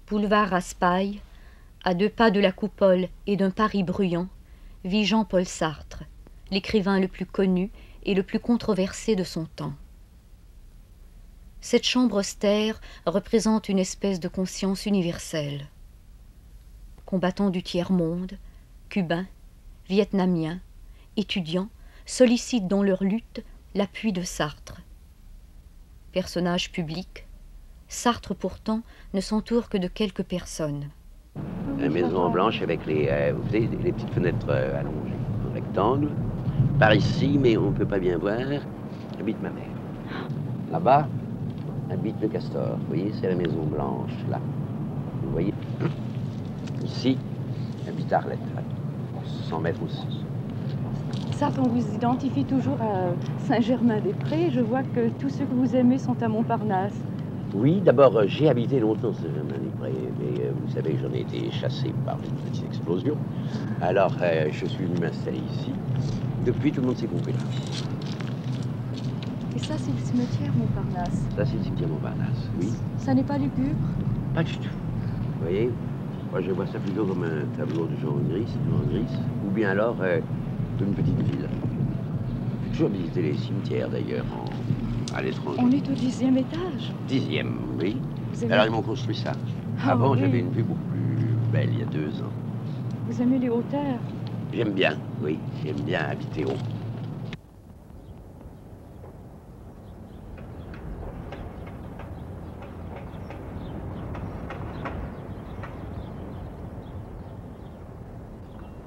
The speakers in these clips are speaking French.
Boulevard Raspail, à 2 pas de la Coupole et d'un Paris bruyant, vit Jean-Paul Sartre, l'écrivain le plus connu et le plus controversé de son temps. Cette chambre austère représente une espèce de conscience universelle. Combattants du tiers-monde, cubains, vietnamiens, étudiants sollicitent dans leur lutte l'appui de Sartre. Personnage public, Sartre pourtant ne s'entoure que de quelques personnes. La maison blanche avec vous savez, les petites fenêtres allongées, en rectangle. Par ici, mais on ne peut pas bien voir, habite ma mère. Là-bas, habite le Castor. Vous voyez, c'est la maison blanche, là. Vous voyez? Ici, habite Arlette, là. 100 mètres aussi. Sartre, on vous identifie toujours à Saint-Germain-des-Prés. Je vois que tous ceux que vous aimez sont à Montparnasse. Oui, d'abord, j'ai habité longtemps Saint-Germain-des-Prés, mais vous savez, j'en ai été chassé par une petite explosion. Alors, je suis venu m'installer ici. Depuis, tout le monde s'est groupé là. Et ça, c'est le cimetière Montparnasse. Ça, c'est le cimetière Montparnasse, oui. Ça n'est pas lugubre? Pas du tout. Vous voyez, moi, je vois ça plutôt comme un tableau de Jean Gris, ou bien alors d'une petite ville. J'ai toujours visité les cimetières, d'ailleurs, à l'étranger. On est au 10e étage. 10e, oui. Avez... Alors, ils m'ont construit ça. Avant, oui. J'avais une vue beaucoup plus belle, il y a 2 ans. Vous aimez les hauteurs? J'aime bien, oui. J'aime bien habiter haut.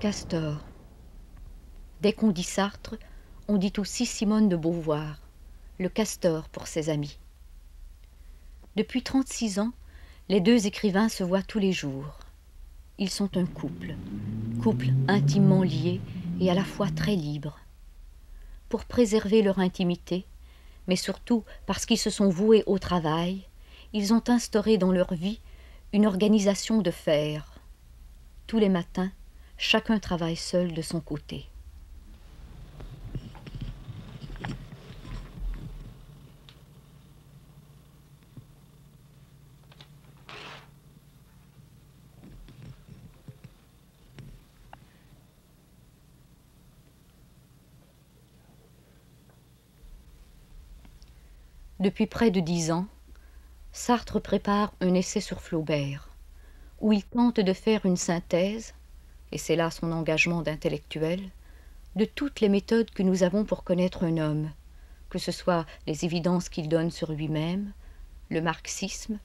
Castor. Dès qu'on dit Sartre, on dit aussi Simone de Beauvoir, le castor pour ses amis. Depuis 36 ans, les deux écrivains se voient tous les jours. Ils sont un couple intimement lié et à la fois très libre. Pour préserver leur intimité, mais surtout parce qu'ils se sont voués au travail, ils ont instauré dans leur vie une organisation de fer. Tous les matins, chacun travaille seul de son côté. Depuis près de 10 ans, Sartre prépare un essai sur Flaubert, où il tente de faire une synthèse, et c'est là son engagement d'intellectuel, de toutes les méthodes que nous avons pour connaître un homme, que ce soit les évidences qu'il donne sur lui-même, le marxisme,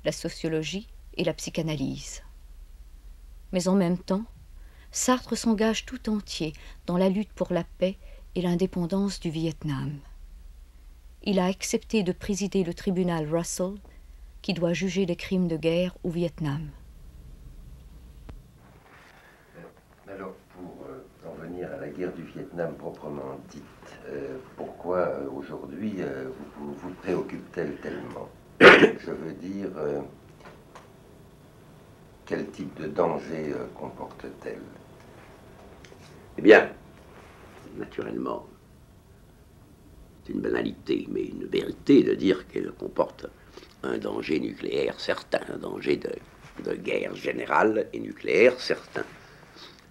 la sociologie et la psychanalyse. Mais en même temps, Sartre s'engage tout entier dans la lutte pour la paix et l'indépendance du Vietnam. Il a accepté de présider le tribunal Russell, qui doit juger les crimes de guerre au Vietnam. Alors, pour en venir à la guerre du Vietnam proprement dite, pourquoi aujourd'hui vous préoccupe-t-elle tellement? Je veux dire, quel type de danger comporte-t-elle? Eh bien, naturellement, c'est une banalité, mais une vérité de dire qu'elle comporte un danger nucléaire certain, un danger de guerre générale et nucléaire certain.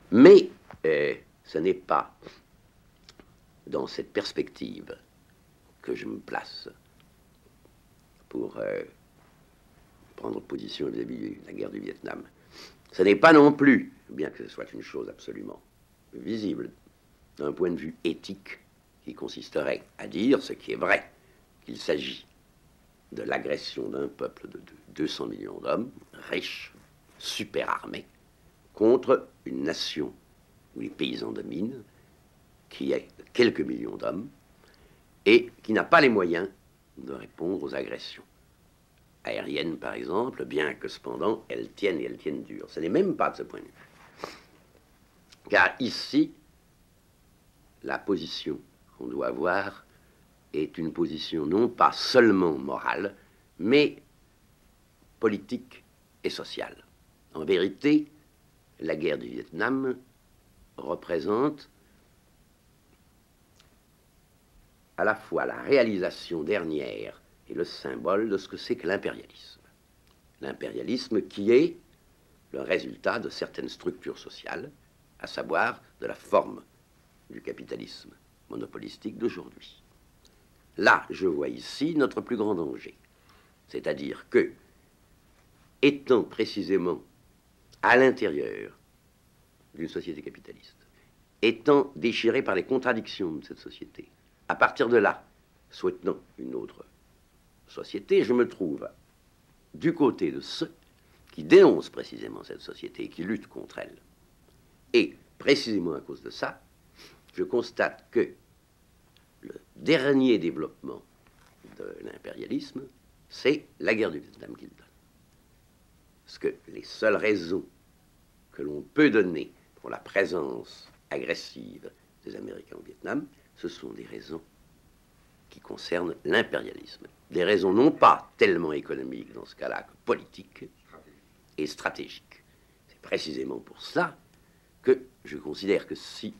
Mais ce n'est pas dans cette perspective que je me place pour prendre position vis-à-vis de la guerre du Vietnam. Ce n'est pas non plus, bien que ce soit une chose absolument visible, d'un point de vue éthique, qui consisterait à dire ce qui est vrai, qu'il s'agit de l'agression d'un peuple de 200 millions d'hommes, riches, super armés, contre une nation où les paysans dominent, qui est de quelques millions d'hommes, et qui n'a pas les moyens de répondre aux agressions aériennes, par exemple, bien que cependant elles tiennent et elles tiennent dur. Ce n'est même pas de ce point de vue. Car ici, la position qu'on doit avoir est une position non pas seulement morale, mais politique et sociale. En vérité, la guerre du Vietnam représente à la fois la réalisation dernière et le symbole de ce que c'est que l'impérialisme. l'impérialisme qui est le résultat de certaines structures sociales, à savoir de la forme du capitalisme monopolistique d'aujourd'hui. Là, je vois ici notre plus grand danger. C'est-à-dire que, étant précisément à l'intérieur d'une société capitaliste, étant déchiré par les contradictions de cette société, à partir de là, souhaitant une autre société, je me trouve du côté de ceux qui dénoncent précisément cette société et qui luttent contre elle. Et précisément à cause de ça, je constate que le dernier développement de l'impérialisme, c'est la guerre du Vietnam qu'il donne. Parce que les seules raisons que l'on peut donner pour la présence agressive des Américains au Vietnam, ce sont des raisons qui concernent l'impérialisme. Des raisons non pas tellement économiques dans ce cas-là que politiques et stratégiques. C'est précisément pour cela que je considère que si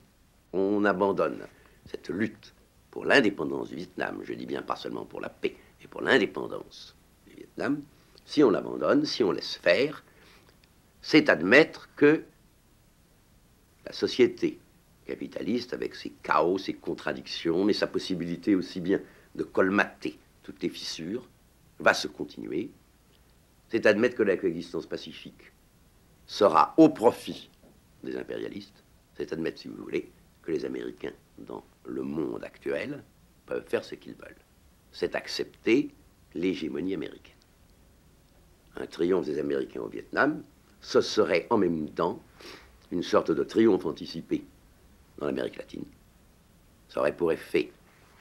on abandonne cette lutte pour l'indépendance du Vietnam, je dis bien pas seulement pour la paix, mais pour l'indépendance du Vietnam, si on l'abandonne, si on laisse faire, c'est admettre que la société capitaliste, avec ses chaos, ses contradictions, mais sa possibilité aussi bien de colmater toutes les fissures, va se continuer. C'est admettre que la coexistence pacifique sera au profit des impérialistes. C'est admettre, si vous voulez, que les Américains, dans le monde actuel, peuvent faire ce qu'ils veulent. C'est accepter l'hégémonie américaine. Un triomphe des Américains au Vietnam, ce serait en même temps une sorte de triomphe anticipé dans l'Amérique latine. Ça aurait pour effet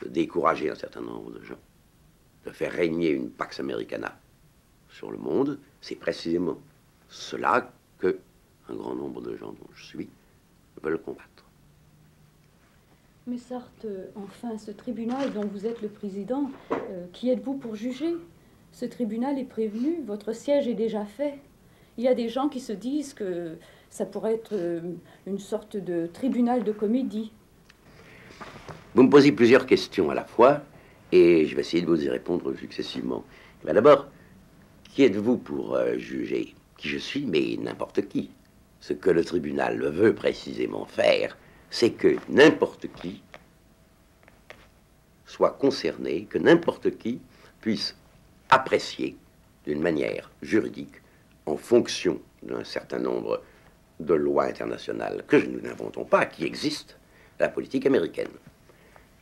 de décourager un certain nombre de gens, de faire régner une Pax Americana sur le monde. C'est précisément cela que un grand nombre de gens dont je suis veulent combattre. Mais Sartre, enfin, ce tribunal dont vous êtes le président, qui êtes-vous pour juger? Ce tribunal est prévenu, votre siège est déjà fait. Il y a des gens qui se disent que ça pourrait être une sorte de tribunal de comédie. Vous me posez plusieurs questions à la fois, et je vais essayer de vous y répondre successivement. D'abord, qui êtes-vous pour juger? Qui je suis, mais n'importe qui. Ce que le tribunal veut précisément faire, c'est que n'importe qui soit concerné, que n'importe qui puisse apprécier d'une manière juridique, en fonction d'un certain nombre de lois internationales que nous n'inventons pas, qui existent, la politique américaine.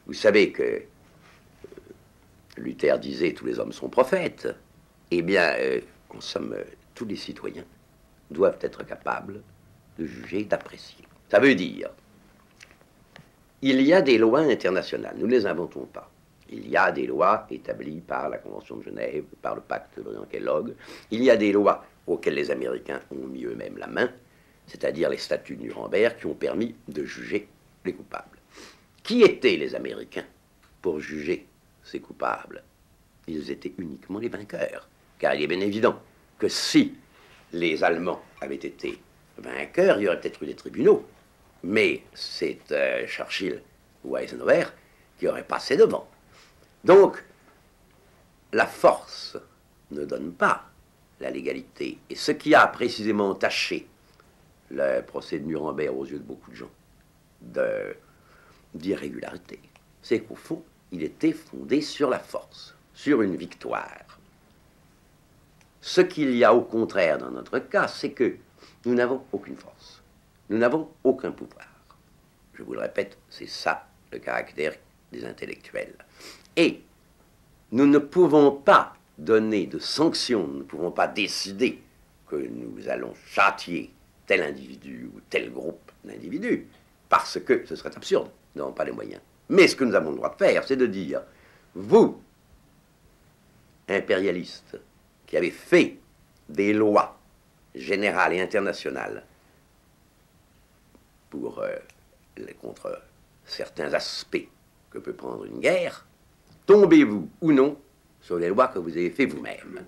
Vous savez que Luther disait « tous les hommes sont prophètes ». Eh bien, en somme, tous les citoyens doivent être capables de juger, d'apprécier. Ça veut dire, il y a des lois internationales, nous ne les inventons pas. Il y a des lois établies par la Convention de Genève, par le pacte de Briand-Kellogg. Il y a des lois auxquelles les Américains ont mis eux-mêmes la main, c'est-à-dire les statuts de Nuremberg qui ont permis de juger les coupables. Qui étaient les Américains pour juger ces coupables? Ils étaient uniquement les vainqueurs. Car il est bien évident que si les Allemands avaient été vainqueurs, il y aurait peut-être eu des tribunaux. Mais c'est Churchill ou Eisenhower qui auraient passé devant. Donc, la force ne donne pas la légalité. Et ce qui a précisément taché le procès de Nuremberg aux yeux de beaucoup de gens d'irrégularité, c'est qu'au fond, il était fondé sur la force, sur une victoire. Ce qu'il y a au contraire dans notre cas, c'est que nous n'avons aucune force. Nous n'avons aucun pouvoir. Je vous le répète, c'est ça le caractère des intellectuels. Et nous ne pouvons pas donner de sanctions, nous ne pouvons pas décider que nous allons châtier tel individu ou tel groupe d'individus, parce que ce serait absurde, nous n'avons pas les moyens. Mais ce que nous avons le droit de faire, c'est de dire, vous, impérialistes, qui avez fait des lois générales et internationales pour, contre certains aspects que peut prendre une guerre, tombez-vous ou non sur les lois que vous avez fait vous-même,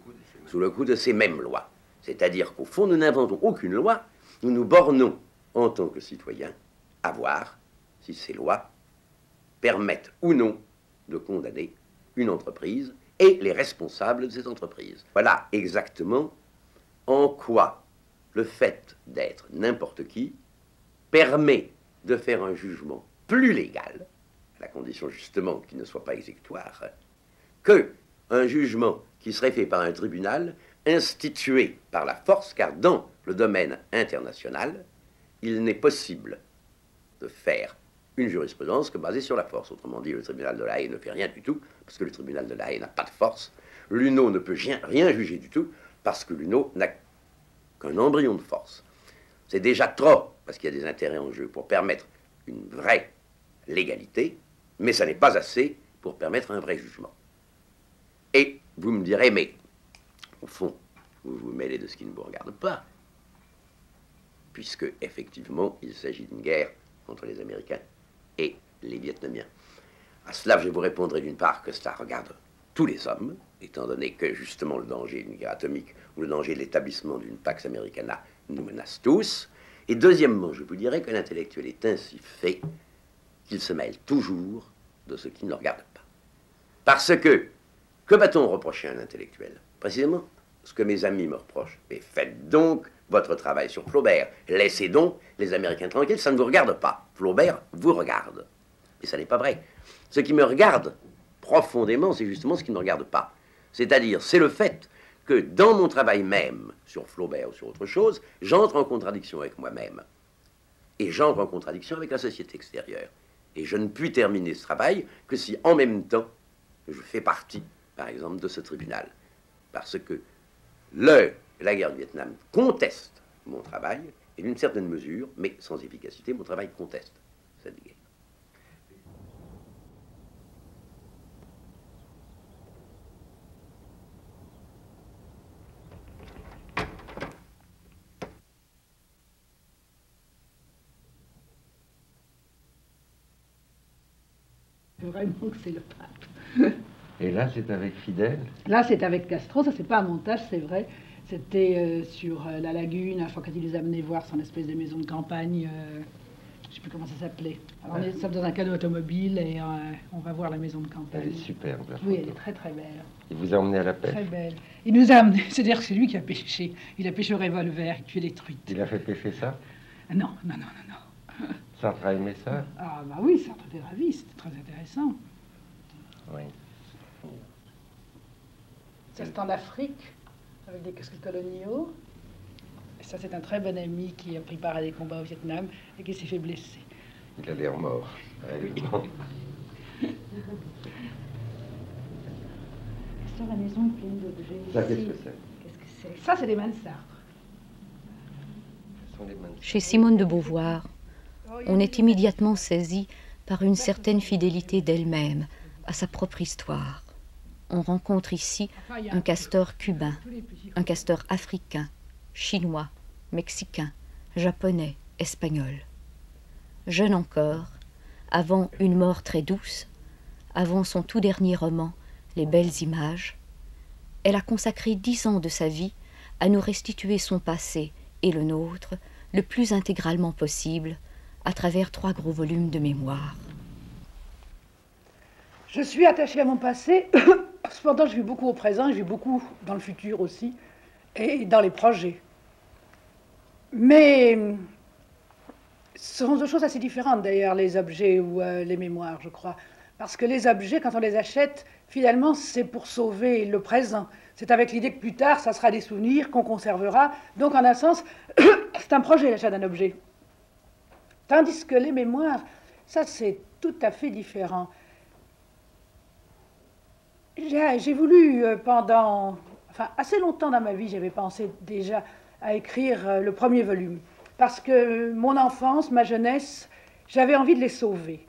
sous le coup de ces mêmes lois. C'est-à-dire qu'au fond, nous n'inventons aucune loi, nous nous bornons, en tant que citoyens, à voir si ces lois permettent ou non de condamner une entreprise et les responsables de cette entreprise. Voilà exactement en quoi le fait d'être n'importe qui permet de faire un jugement plus légal, à la condition justement qu'il ne soit pas exécutoire, que un jugement qui serait fait par un tribunal institué par la force, car dans le domaine international, il n'est possible de faire une jurisprudence que basée sur la force. Autrement dit, le tribunal de La Haye ne fait rien du tout, parce que le tribunal de La Haye n'a pas de force. L'UNO ne peut rien juger du tout, parce que l'UNO n'a qu'un embryon de force. C'est déjà trop, parce qu'il y a des intérêts en jeu, pour permettre une vraie légalité, mais ça n'est pas assez pour permettre un vrai jugement. Et vous me direz, mais au fond, vous vous mêlez de ce qui ne vous regarde pas, puisque effectivement, il s'agit d'une guerre entre les Américains et les Vietnamiens. À cela, je vous répondrai d'une part que cela regarde tous les hommes, étant donné que justement le danger d'une guerre atomique ou le danger de l'établissement d'une Pax Americana nous menace tous. Et deuxièmement, je vous dirais que l'intellectuel est ainsi fait qu'il se mêle toujours de ce qui ne le regarde pas. Parce que va-t-on reprocher à un intellectuel? Précisément ce que mes amis me reprochent. Mais faites donc votre travail sur Flaubert. Laissez donc les Américains tranquilles, ça ne vous regarde pas. Flaubert vous regarde. Et ça n'est pas vrai. Ce qui me regarde profondément, c'est justement ce qui ne me regarde pas. C'est-à-dire, c'est le fait que dans mon travail même, sur Flaubert ou sur autre chose, j'entre en contradiction avec moi-même. Et j'entre en contradiction avec la société extérieure. Et je ne puis terminer ce travail que si, en même temps, je fais partie, par exemple, de ce tribunal. Parce que la guerre du Vietnam conteste mon travail, et d'une certaine mesure, mais sans efficacité, mon travail conteste cette guerre. Vraiment que c'est le pape. Et là, c'est avec Fidel? Là, c'est avec Castro, ça c'est pas un montage, c'est vrai. C'était sur la lagune, la fois quand il les a amenés voir son espèce de maison de campagne, je sais plus comment ça s'appelait. Alors on est dans un canot automobile et on va voir la maison de campagne. Elle est superbe, la photo. Oui, elle est très très belle. Il vous a emmené à la pêche? Très belle. Il nous a amenés, c'est-à-dire que c'est lui qui a pêché. Il a pêché au revolver, il tuait les truites. Il a fait pêcher ça? Non, non, non, non, non. Sartre a aimé ça? Ah bah oui, Sartre était ravi, c'était très intéressant. Oui. Ça c'est en Afrique, avec des casques coloniaux. Et ça c'est un très bon ami qui a pris part à des combats au Vietnam et qui s'est fait blesser. Il a l'air mort, réellement. Ça, la maison est pleine d'objets. Ça, qu'est-ce que c'est? Qu'est-ce que c'est? Ça c'est des mains de Sartre. Ce sont les mains de- Chez Simone de Beauvoir, on est immédiatement saisi par une certaine fidélité d'elle-même à sa propre histoire. On rencontre ici un castor cubain, un castor africain, chinois, mexicain, japonais, espagnol. Jeune encore, avant Une mort très douce, avant son tout dernier roman, Les belles images, elle a consacré 10 ans de sa vie à nous restituer son passé et le nôtre le plus intégralement possible à travers 3 gros volumes de mémoire. Je suis attachée à mon passé, cependant je vis beaucoup au présent, je vis beaucoup dans le futur aussi, et dans les projets. Mais ce sont deux choses assez différentes d'ailleurs, les objets ou les mémoires, je crois. Parce que les objets, quand on les achète, finalement c'est pour sauver le présent. C'est avec l'idée que plus tard, ça sera des souvenirs qu'on conservera. Donc en un sens, c'est un projet l'achat d'un objet. Tandis que les mémoires, ça c'est tout à fait différent. J'ai voulu pendant, assez longtemps dans ma vie, j'avais pensé déjà à écrire le premier volume. Parce que mon enfance, ma jeunesse, j'avais envie de les sauver.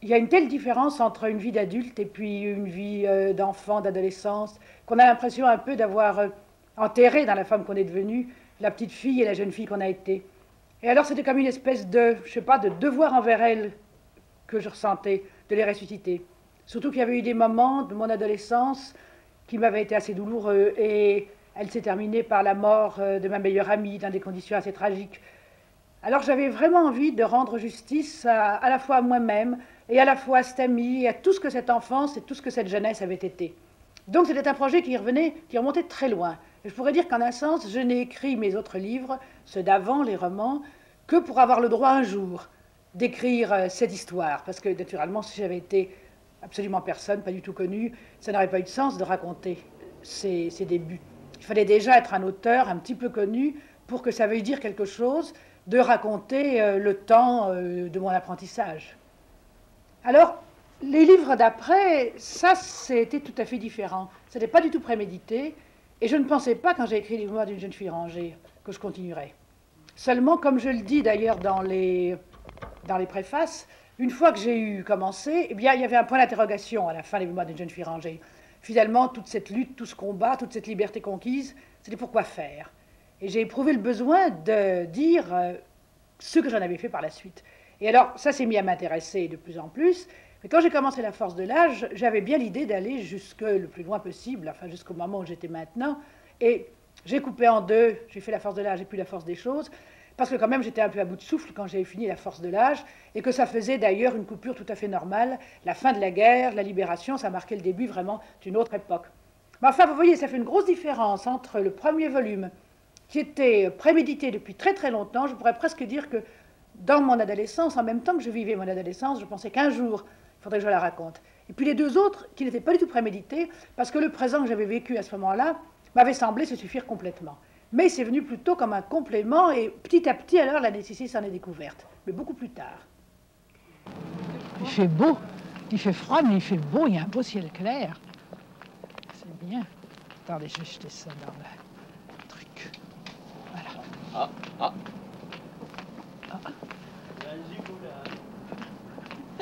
Il y a une telle différence entre une vie d'adulte et puis une vie d'enfant, d'adolescence, qu'on a l'impression un peu d'avoir enterré dans la femme qu'on est devenue, la petite fille et la jeune fille qu'on a été. Et alors c'était comme une espèce de, je sais pas, de devoir envers elles que je ressentais, de les ressusciter. Surtout qu'il y avait eu des moments de mon adolescence qui m'avaient été assez douloureux et elle s'est terminée par la mort de ma meilleure amie dans des conditions assez tragiques. Alors j'avais vraiment envie de rendre justice à la fois à moi-même et à la fois à cette amie et à tout ce que cette enfance et tout ce que cette jeunesse avait été. Donc c'était un projet qui remontait très loin. Je pourrais dire qu'en un sens, je n'ai écrit mes autres livres, ceux d'avant, les romans, que pour avoir le droit un jour d'écrire cette histoire. Parce que naturellement, si j'avais été absolument personne, pas du tout connu, ça n'aurait pas eu de sens de raconter ces débuts. Il fallait déjà être un auteur un petit peu connu pour que ça veuille dire quelque chose de raconter le temps de mon apprentissage. Alors, les livres d'après, ça, c'était tout à fait différent. Ce n'était pas du tout prémédité. Et je ne pensais pas, quand j'ai écrit les mémoires d'une jeune fille rangée, que je continuerais. Seulement, comme je le dis d'ailleurs dans les préfaces, une fois que j'ai eu commencé, eh bien, il y avait un point d'interrogation à la fin des mémoires d'une jeune fille rangée. Finalement, toute cette lutte, tout ce combat, toute cette liberté conquise, c'était pourquoi faire. Et j'ai éprouvé le besoin de dire ce que j'en avais fait par la suite. Et alors, ça s'est mis à m'intéresser de plus en plus. Mais quand j'ai commencé La Force de l'âge, j'avais bien l'idée d'aller jusque le plus loin possible, enfin jusqu'au moment où j'étais maintenant. Et j'ai coupé en deux, j'ai fait La Force de l'âge et puis La Force des choses, parce que quand même j'étais un peu à bout de souffle quand j'avais fini La Force de l'âge, et que ça faisait d'ailleurs une coupure tout à fait normale. La fin de la guerre, la libération, ça marquait le début vraiment d'une autre époque. Mais enfin, vous voyez, ça fait une grosse différence entre le premier volume, qui était prémédité depuis très très longtemps. Je pourrais presque dire que dans mon adolescence, en même temps que je vivais mon adolescence, je pensais qu'un jour, il faudrait que je la raconte. Et puis les deux autres, qui n'étaient pas du tout prémédités, parce que le présent que j'avais vécu à ce moment-là m'avait semblé se suffire complètement. Mais c'est venu plutôt comme un complément, et petit à petit, alors, la nécessité s'en est découverte, mais beaucoup plus tard. Il fait beau, il fait froid, mais il fait beau, il y a un beau ciel clair. C'est bien. Attendez, je vais jeter ça dans le truc. Voilà. Ah.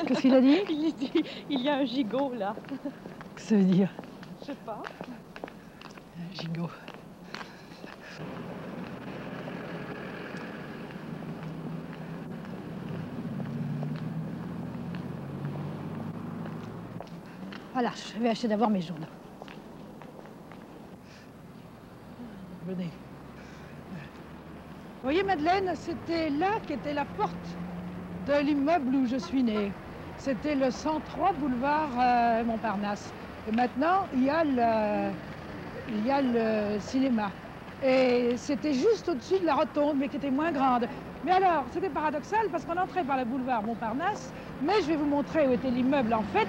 Qu'est-ce qu'il a dit? Il dit, il y a un gigot là. Qu'est-ce que ça veut dire? Je sais pas. Un gigot. Voilà, je vais acheter d'abord mes journaux. Venez. Vous voyez, Madeleine, c'était là qu'était la porte de l'immeuble où je suis née. C'était le 103 boulevard Montparnasse. Et maintenant, il y a le cinéma. Et c'était juste au-dessus de la rotonde, mais qui était moins grande. Mais alors, c'était paradoxal parce qu'on entrait par le boulevard Montparnasse, mais je vais vous montrer où était l'immeuble en fait.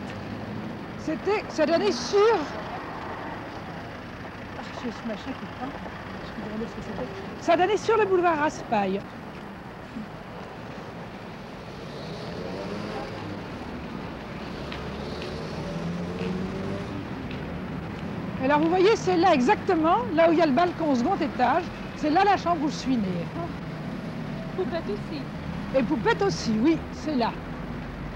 Ça donnait sur... Ah, j'ai ce machin qui prend. Je me demandais ce que c'était. Ça donnait sur le boulevard Raspail. Alors vous voyez, c'est là exactement, là où il y a le balcon au second étage, c'est là la chambre où je suis née. Poupette aussi. Et Poupette aussi, oui, c'est là.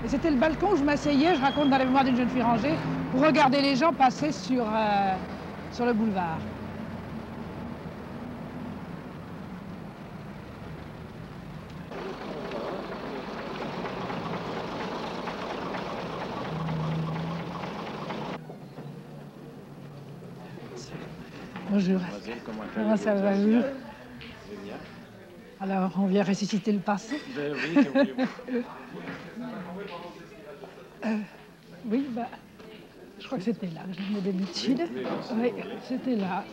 Et c'était le balcon où je m'asseyais, je raconte dans les mémoires d'une jeune fille rangée, pour regarder les gens passer sur le boulevard. Bonjour. Comment ça va, vous? Alors, on vient ressusciter le passé? Oui, que voulez-vous? Oui, bah, je crois que c'était là que je venais d'habitude. Oui, c'était là.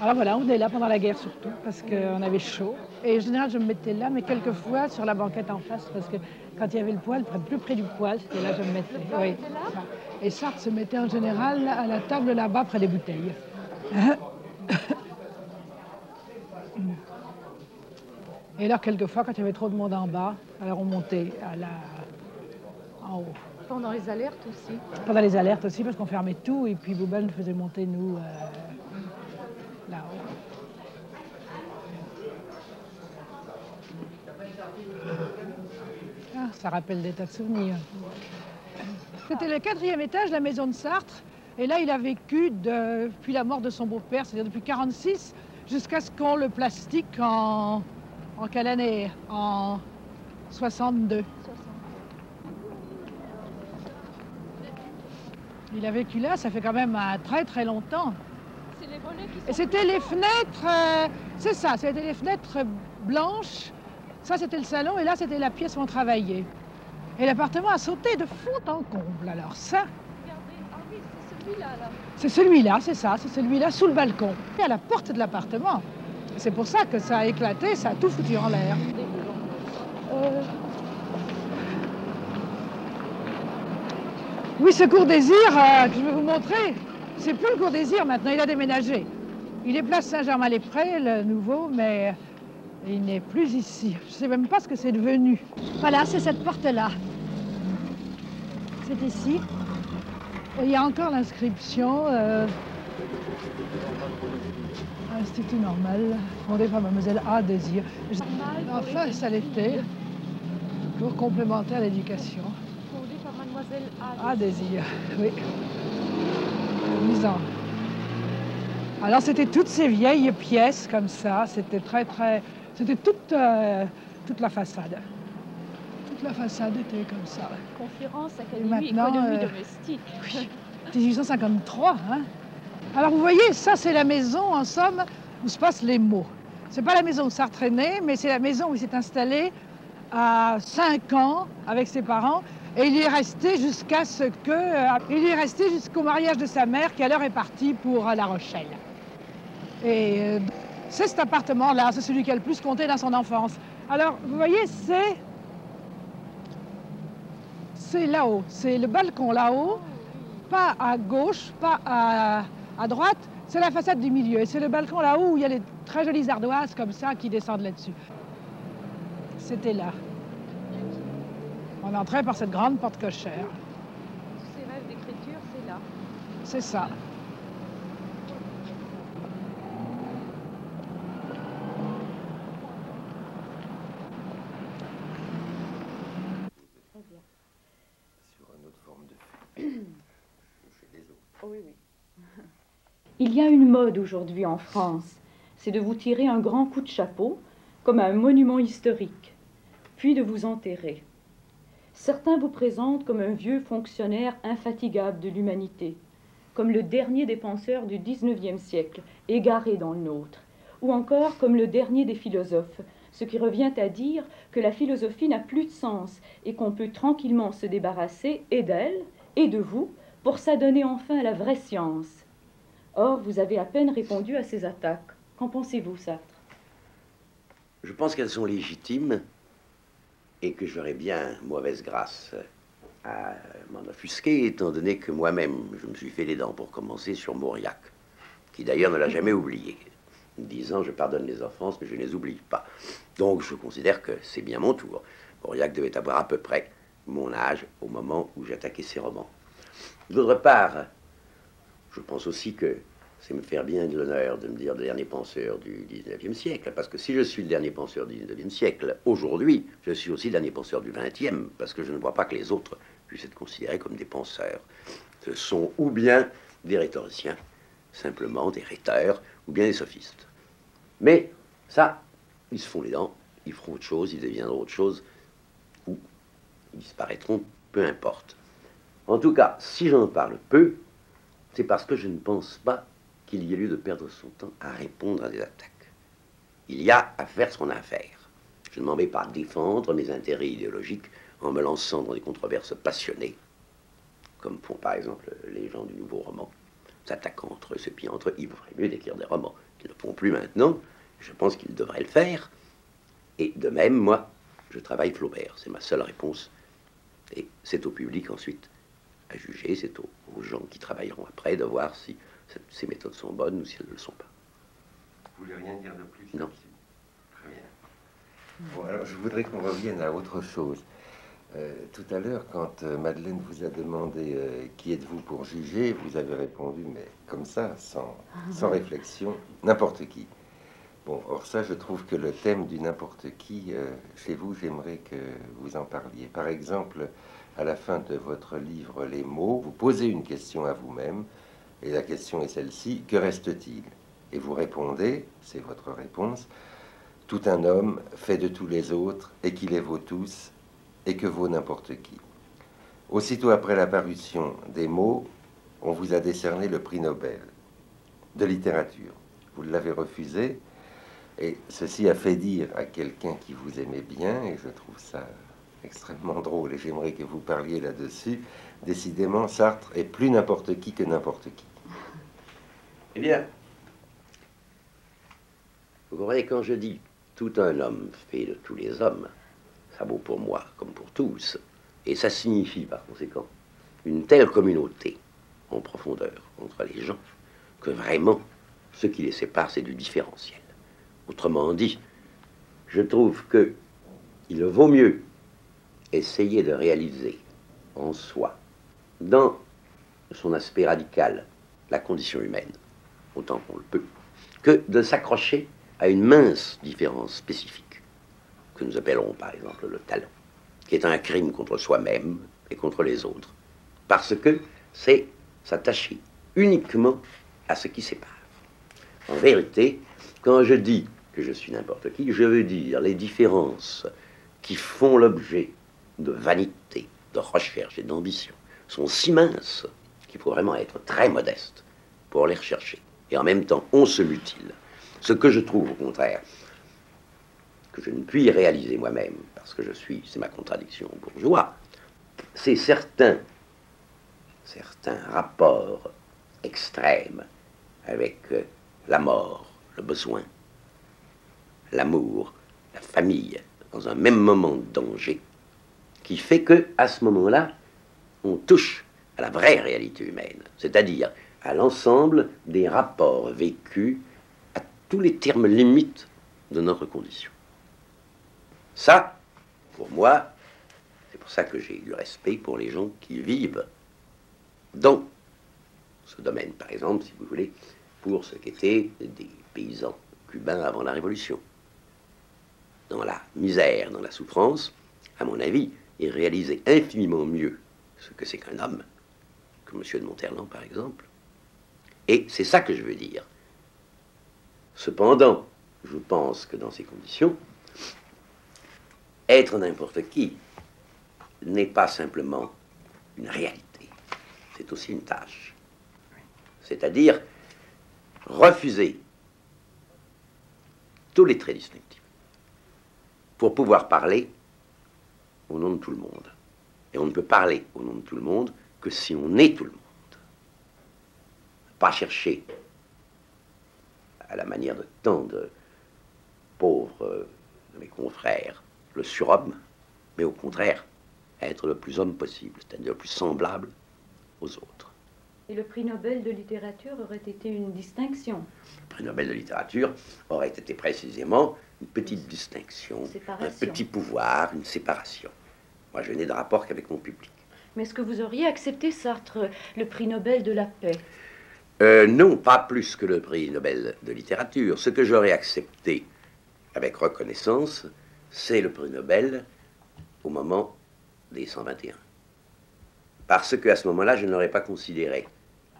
Alors voilà, on est là pendant la guerre surtout, parce qu'on avait chaud. Et en général, je me mettais là, mais quelquefois sur la banquette en face, parce que quand il y avait le poêle, plus près du poêle, c'était là que je me mettais. Oui. Et Sartre se mettait en général à la table là-bas, près des bouteilles. Et alors, quelquefois, quand il y avait trop de monde en bas, alors on montait en haut. Pendant les alertes aussi. Pendant les alertes aussi, parce qu'on fermait tout, et puis Boubel nous faisait monter, nous, là-haut. Ah, ça rappelle des tas de souvenirs. C'était le 4e étage de la maison de Sartre, et là, il a vécu depuis la mort de son beau-père, c'est-à-dire depuis 1946, jusqu'à ce qu'on le plastique en quelle année? En 62. Il a vécu là, ça fait quand même très très longtemps. C'est les volets qui sont... Et c'était les fenêtres, c'est ça, c'était les fenêtres blanches. Ça, c'était le salon, et là, c'était la pièce où on travaillait. Et l'appartement a sauté de fond en comble, alors ça... Regardez, ah oui, c'est C'est celui-là, c'est ça, c'est celui-là sous le balcon, à la porte de l'appartement. C'est pour ça que ça a éclaté, ça a tout foutu en l'air. Oui, ce cours Désir que je vais vous montrer, c'est plus le cours Désir maintenant, il a déménagé. Il est place Saint-Germain-les-Prés, le nouveau, mais il n'est plus ici. Je ne sais même pas ce que c'est devenu. Voilà, c'est cette porte-là. C'est ici. Et il y a encore l'inscription Institut normal, fondé par mademoiselle A. Désir. Enfin, ça l'était. Cours complémentaire d'éducation. Fondé par mademoiselle A. Désir, oui. Mise en... Alors, c'était toutes ces vieilles pièces comme ça. C'était C'était toute la façade. Toute la façade était comme ça. Conférence, académie, économie domestique. Oui, 1853, hein. Alors, vous voyez, ça, c'est la maison, en somme, où se passent les mots. C'est pas la maison où Sartre est né, mais c'est la maison où il s'est installé à 5 ans avec ses parents. Et il y est resté jusqu'à ce que... il y est resté jusqu'au mariage de sa mère, qui alors est partie pour La Rochelle. Et c'est cet appartement-là, c'est celui qui a le plus compté dans son enfance. Alors, vous voyez, c'est là-haut, c'est le balcon là-haut, pas à gauche, pas à droite, c'est la façade du milieu. Et c'est le balcon là-haut où il y a les très jolies ardoises comme ça qui descendent là-dessus. C'était là. On entrait par cette grande porte cochère. Tous ces rêves d'écriture, c'est là. C'est ça. Sur une autre forme de chez les autres. Oui, oui. Il y a une mode aujourd'hui en France, c'est de vous tirer un grand coup de chapeau, comme un monument historique, puis de vous enterrer. Certains vous présentent comme un vieux fonctionnaire infatigable de l'humanité, comme le dernier des penseurs du XIXe siècle, égaré dans le nôtre, ou encore comme le dernier des philosophes, ce qui revient à dire que la philosophie n'a plus de sens et qu'on peut tranquillement se débarrasser et d'elle et de vous pour s'adonner enfin à la vraie science. Or, vous avez à peine répondu à ces attaques. Qu'en pensez-vous, Sartre? Je pense qu'elles sont légitimes et que j'aurais bien mauvaise grâce à m'en offusquer, étant donné que moi-même, je me suis fait les dents pour commencer sur Mauriac, qui d'ailleurs ne l'a jamais oublié, disant « je pardonne les offenses, mais je ne les oublie pas ». Donc je considère que c'est bien mon tour. Mauriac devait avoir à peu près mon âge au moment où j'attaquais ses romans. D'autre part, je pense aussi que c'est me faire bien de l'honneur de me dire le dernier penseur du 19e siècle, parce que si je suis le dernier penseur du 19e siècle, aujourd'hui, je suis aussi le dernier penseur du 20e, parce que je ne vois pas que les autres puissent être considérés comme des penseurs. Ce sont ou bien des rhétoriciens, simplement des rhéteurs, ou bien des sophistes. Mais ça, ils se font les dents, ils feront autre chose, ils deviendront autre chose, ou ils disparaîtront, peu importe. En tout cas, si j'en parle peu, c'est parce que je ne pense pas qu'il y ait lieu de perdre son temps à répondre à des attaques. Il y a à faire ce qu'on a à faire. Je ne m'en vais pas défendre mes intérêts idéologiques en me lançant dans des controverses passionnées, comme font par exemple les gens du nouveau roman, s'attaquant entre eux, se pillant entre eux. Il vaudrait mieux d'écrire des romans. Ils ne le font plus maintenant. Je pense qu'ils devraient le faire. Et de même, moi, je travaille Flaubert. C'est ma seule réponse. Et c'est au public ensuite à juger, c'est aux gens qui travailleront après de voir si ces méthodes sont bonnes ou si elles ne le sont pas. Vous voulez rien dire de plus? Non. Très bien. Bon, alors je voudrais qu'on revienne à autre chose. Tout à l'heure, quand Madeleine vous a demandé qui êtes-vous pour juger, vous avez répondu, mais comme ça, sans réflexion, n'importe qui. Bon, or ça, je trouve que le thème du n'importe qui, chez vous, j'aimerais que vous en parliez. Par exemple, à la fin de votre livre Les mots, vous posez une question à vous-même, et la question est celle-ci, que reste-t-il? Et vous répondez, c'est votre réponse, tout un homme fait de tous les autres, et qui les vaut tous, et que vaut n'importe qui. Aussitôt après la parution des mots, on vous a décerné le prix Nobel de littérature. Vous l'avez refusé, et ceci a fait dire à quelqu'un qui vous aimait bien, et je trouve ça extrêmement drôle et j'aimerais que vous parliez là-dessus. Décidément, Sartre est plus n'importe qui que n'importe qui. Eh bien, vous comprenez, quand je dis tout un homme fait de tous les hommes, ça vaut pour moi comme pour tous, et ça signifie par conséquent une telle communauté en profondeur entre les gens que vraiment ce qui les sépare, c'est du différentiel. Autrement dit, je trouve que il vaut mieux essayer de réaliser en soi, dans son aspect radical, la condition humaine, autant qu'on le peut, que de s'accrocher à une mince différence spécifique, que nous appellerons par exemple le talent, qui est un crime contre soi-même et contre les autres, parce que c'est s'attacher uniquement à ce qui sépare. En vérité, quand je dis que je suis n'importe qui, je veux dire les différences qui font l'objet de vanité, de recherche et d'ambition sont si minces qu'il faut vraiment être très modeste pour les rechercher. Et en même temps, on se mutile. Ce que je trouve, au contraire, que je ne puis réaliser moi-même, parce que je suis, c'est ma contradiction, bourgeois, c'est certains rapports extrêmes avec la mort, le besoin, l'amour, la famille, dans un même moment de danger, qui fait que, à ce moment-là, on touche à la vraie réalité humaine, c'est-à-dire à l'ensemble des rapports vécus à tous les termes limites de notre condition. Ça, pour moi, c'est pour ça que j'ai du respect pour les gens qui vivent dans ce domaine, par exemple, si vous voulez, pour ce qu'étaient des paysans cubains avant la Révolution. Dans la misère, dans la souffrance, à mon avis, ils réalisaient infiniment mieux ce que c'est qu'un homme, que M. de Monterland, par exemple. Et c'est ça que je veux dire. Cependant, je pense que dans ces conditions, être n'importe qui n'est pas simplement une réalité, c'est aussi une tâche. C'est-à-dire refuser tous les traits distinctifs pour pouvoir parler au nom de tout le monde. Et on ne peut parler au nom de tout le monde que si on est tout le monde. Pas chercher, à la manière de tant de pauvres de mes confrères, le surhomme, mais au contraire, être le plus homme possible, c'est-à-dire le plus semblable aux autres. Et le prix Nobel de littérature aurait été une distinction. Le prix Nobel de littérature aurait été précisément une petite distinction, un petit pouvoir, une séparation. Moi, je n'ai de rapport qu'avec mon public. Mais est-ce que vous auriez accepté, Sartre, le prix Nobel de la paix? Non, pas plus que le prix Nobel de littérature. Ce que j'aurais accepté avec reconnaissance, c'est le prix Nobel au moment des 121. Parce qu'à ce moment-là, je ne l'aurais pas considéré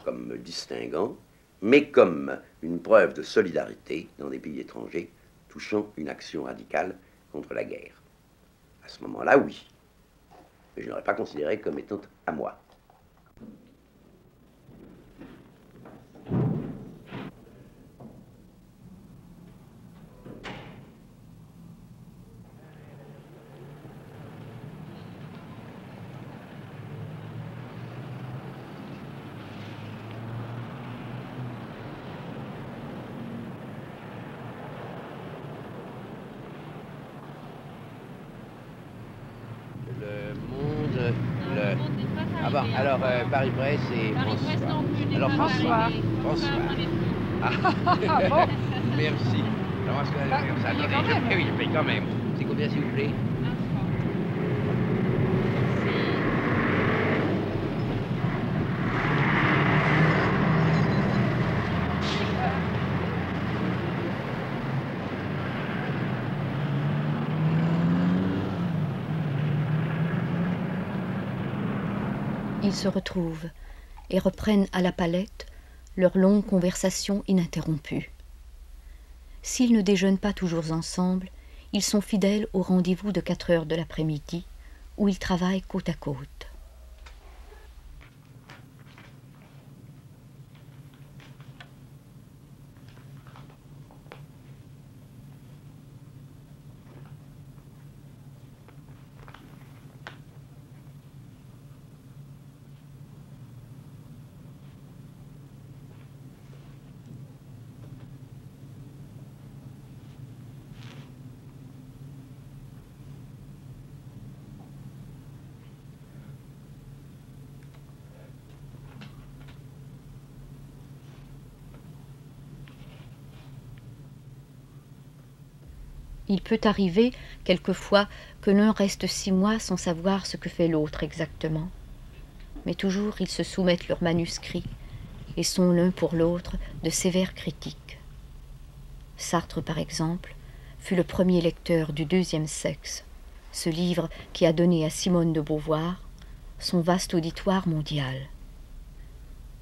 comme me distinguant, mais comme une preuve de solidarité dans des pays étrangers touchant une action radicale contre la guerre. À ce moment-là, oui. Mais je ne l'aurais pas considéré comme étant à moi. Alors, Paris-Brest, c'est François. Alors, François. Ah, bon. Merci. Alors, attendez, oui, je paye quand même. C'est combien, s'il vous plaît? Ils se retrouvent et reprennent à la palette leur longue conversation ininterrompue. S'ils ne déjeunent pas toujours ensemble, ils sont fidèles au rendez-vous de 4 heures de l'après-midi, où ils travaillent côte à côte. Il peut arriver, quelquefois, que l'un reste 6 mois sans savoir ce que fait l'autre exactement. Mais toujours ils se soumettent leurs manuscrits et sont l'un pour l'autre de sévères critiques. Sartre, par exemple, fut le premier lecteur du Deuxième sexe, ce livre qui a donné à Simone de Beauvoir son vaste auditoire mondial.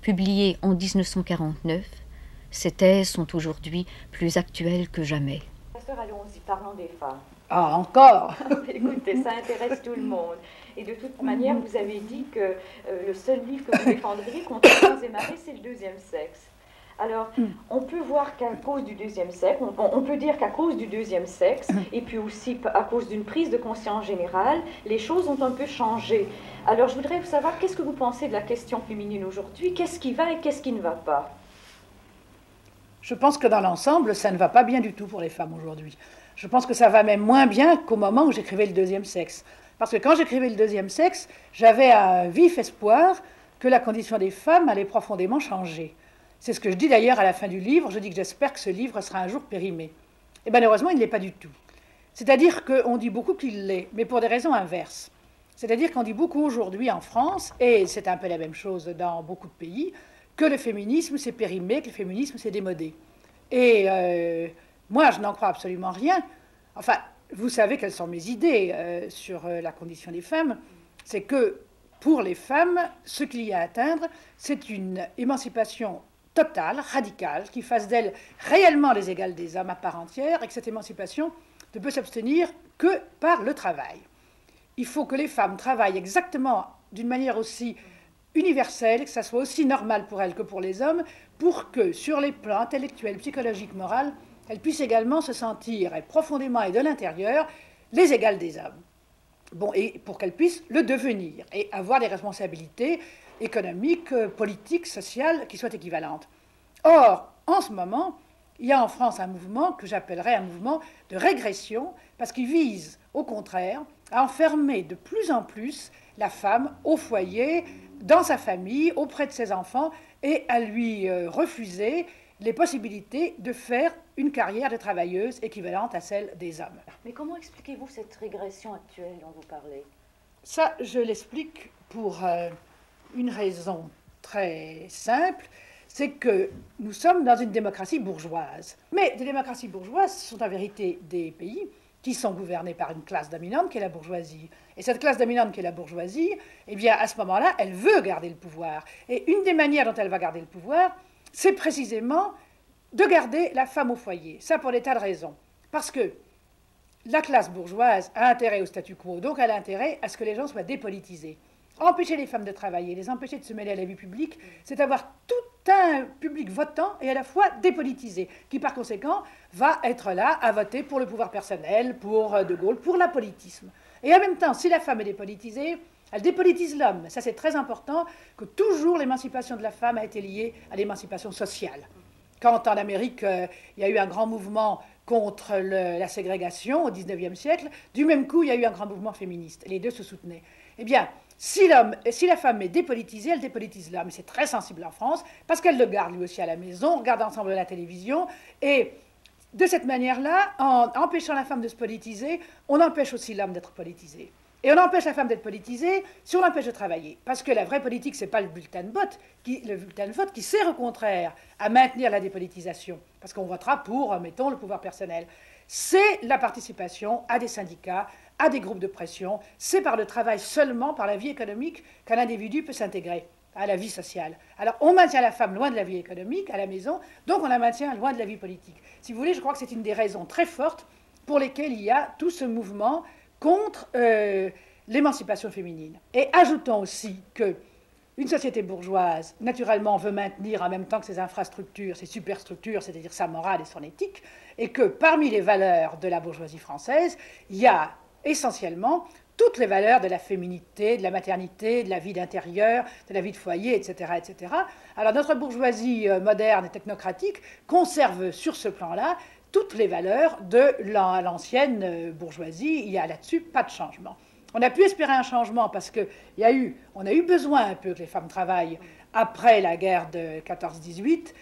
Publié en 1949, ces thèses sont aujourd'hui plus actuelles que jamais. Allons-y, parlons des femmes. Ah, encore. Écoutez, ça intéresse tout le monde. Et de toute manière, vous avez dit que le seul livre que vous défendriez contre les et marées, c'est le Deuxième sexe. Alors, on peut voir qu'à cause du Deuxième sexe, on peut dire qu'à cause du Deuxième sexe, et puis aussi à cause d'une prise de conscience générale, les choses ont un peu changé. Alors, je voudrais savoir, qu'est-ce que vous pensez de la question féminine aujourd'hui? Qu'est-ce qui va et qu'est-ce qui ne va pas? Je pense que dans l'ensemble, ça ne va pas bien du tout pour les femmes aujourd'hui. Je pense que ça va même moins bien qu'au moment où j'écrivais le Deuxième sexe. Parce que quand j'écrivais le Deuxième sexe, j'avais un vif espoir que la condition des femmes allait profondément changer. C'est ce que je dis d'ailleurs à la fin du livre. Je dis que j'espère que ce livre sera un jour périmé. Et malheureusement, il ne l'est pas du tout. C'est-à-dire qu'on dit beaucoup qu'il l'est, mais pour des raisons inverses. C'est-à-dire qu'on dit beaucoup aujourd'hui en France, et c'est un peu la même chose dans beaucoup de pays, que le féminisme s'est périmé, que le féminisme s'est démodé. Et moi, je n'en crois absolument rien. Enfin, vous savez quelles sont mes idées sur la condition des femmes. C'est que pour les femmes, ce qu'il y a à atteindre, c'est une émancipation totale, radicale, qui fasse d'elles réellement les égales des hommes à part entière, et que cette émancipation ne peut s'obtenir que par le travail. Il faut que les femmes travaillent exactement d'une manière aussi universelle, que ça soit aussi normal pour elles que pour les hommes, pour que, sur les plans intellectuels, psychologiques, moraux, elles puissent également se sentir profondément et de l'intérieur les égales des hommes. Bon, et pour qu'elles puissent le devenir et avoir des responsabilités économiques, politiques, sociales qui soient équivalentes. Or, en ce moment, il y a en France un mouvement que j'appellerais un mouvement de régression, parce qu'il vise, au contraire, à enfermer de plus en plus la femme au foyer, dans sa famille, auprès de ses enfants, et à lui refuser les possibilités de faire une carrière de travailleuse équivalente à celle des hommes. Mais comment expliquez-vous cette régression actuelle dont vous parlez? Ça, je l'explique pour une raison très simple, c'est que nous sommes dans une démocratie bourgeoise. Mais des démocraties bourgeoises sont en vérité des pays qui sont gouvernés par une classe dominante qui est la bourgeoisie. Et cette classe dominante qui est la bourgeoisie, eh bien, à ce moment-là, elle veut garder le pouvoir. Et une des manières dont elle va garder le pouvoir, c'est précisément de garder la femme au foyer. Ça pour des tas de raisons. Parce que la classe bourgeoise a intérêt au statu quo, donc elle a intérêt à ce que les gens soient dépolitisés. Empêcher les femmes de travailler, les empêcher de se mêler à la vie publique, c'est avoir tout un public votant et à la fois dépolitisé, qui par conséquent va être là à voter pour le pouvoir personnel, pour De Gaulle, pour l'apolitisme. Et en même temps, si la femme est dépolitisée, elle dépolitise l'homme. Ça, c'est très important, que toujours l'émancipation de la femme a été liée à l'émancipation sociale. Quand en Amérique, il y a eu un grand mouvement contre la ségrégation au XIXe siècle, du même coup, il y a eu un grand mouvement féministe. Les deux se soutenaient. Eh bien, si la femme est dépolitisée, elle dépolitise l'homme. C'est très sensible en France, parce qu'elle le garde lui aussi à la maison, on regarde ensemble la télévision, et de cette manière-là, en empêchant la femme de se politiser, on empêche aussi l'homme d'être politisé. Et on empêche la femme d'être politisée si on l'empêche de travailler. Parce que la vraie politique, ce n'est pas le bulletin de vote qui sert au contraire à maintenir la dépolitisation. Parce qu'on votera pour, mettons, le pouvoir personnel. C'est la participation à des syndicats, à des groupes de pression. C'est par le travail seulement, par la vie économique, qu'un individu peut s'intégrer à la vie sociale. Alors, on maintient la femme loin de la vie économique, à la maison, donc on la maintient loin de la vie politique. Si vous voulez, je crois que c'est une des raisons très fortes pour lesquelles il y a tout ce mouvement contre l'émancipation féminine. Et ajoutons aussi qu'une société bourgeoise, naturellement, veut maintenir en même temps que ses infrastructures, ses superstructures, c'est-à-dire sa morale et son éthique, et que parmi les valeurs de la bourgeoisie française, il y a essentiellement toutes les valeurs de la féminité, de la maternité, de la vie d'intérieur, de la vie de foyer, etc., etc. Alors notre bourgeoisie moderne et technocratique conserve sur ce plan-là toutes les valeurs de l'ancienne bourgeoisie. Il n'y a là-dessus pas de changement. On a pu espérer un changement parce on a eu besoin un peu que les femmes travaillent. Après la guerre de 14-18,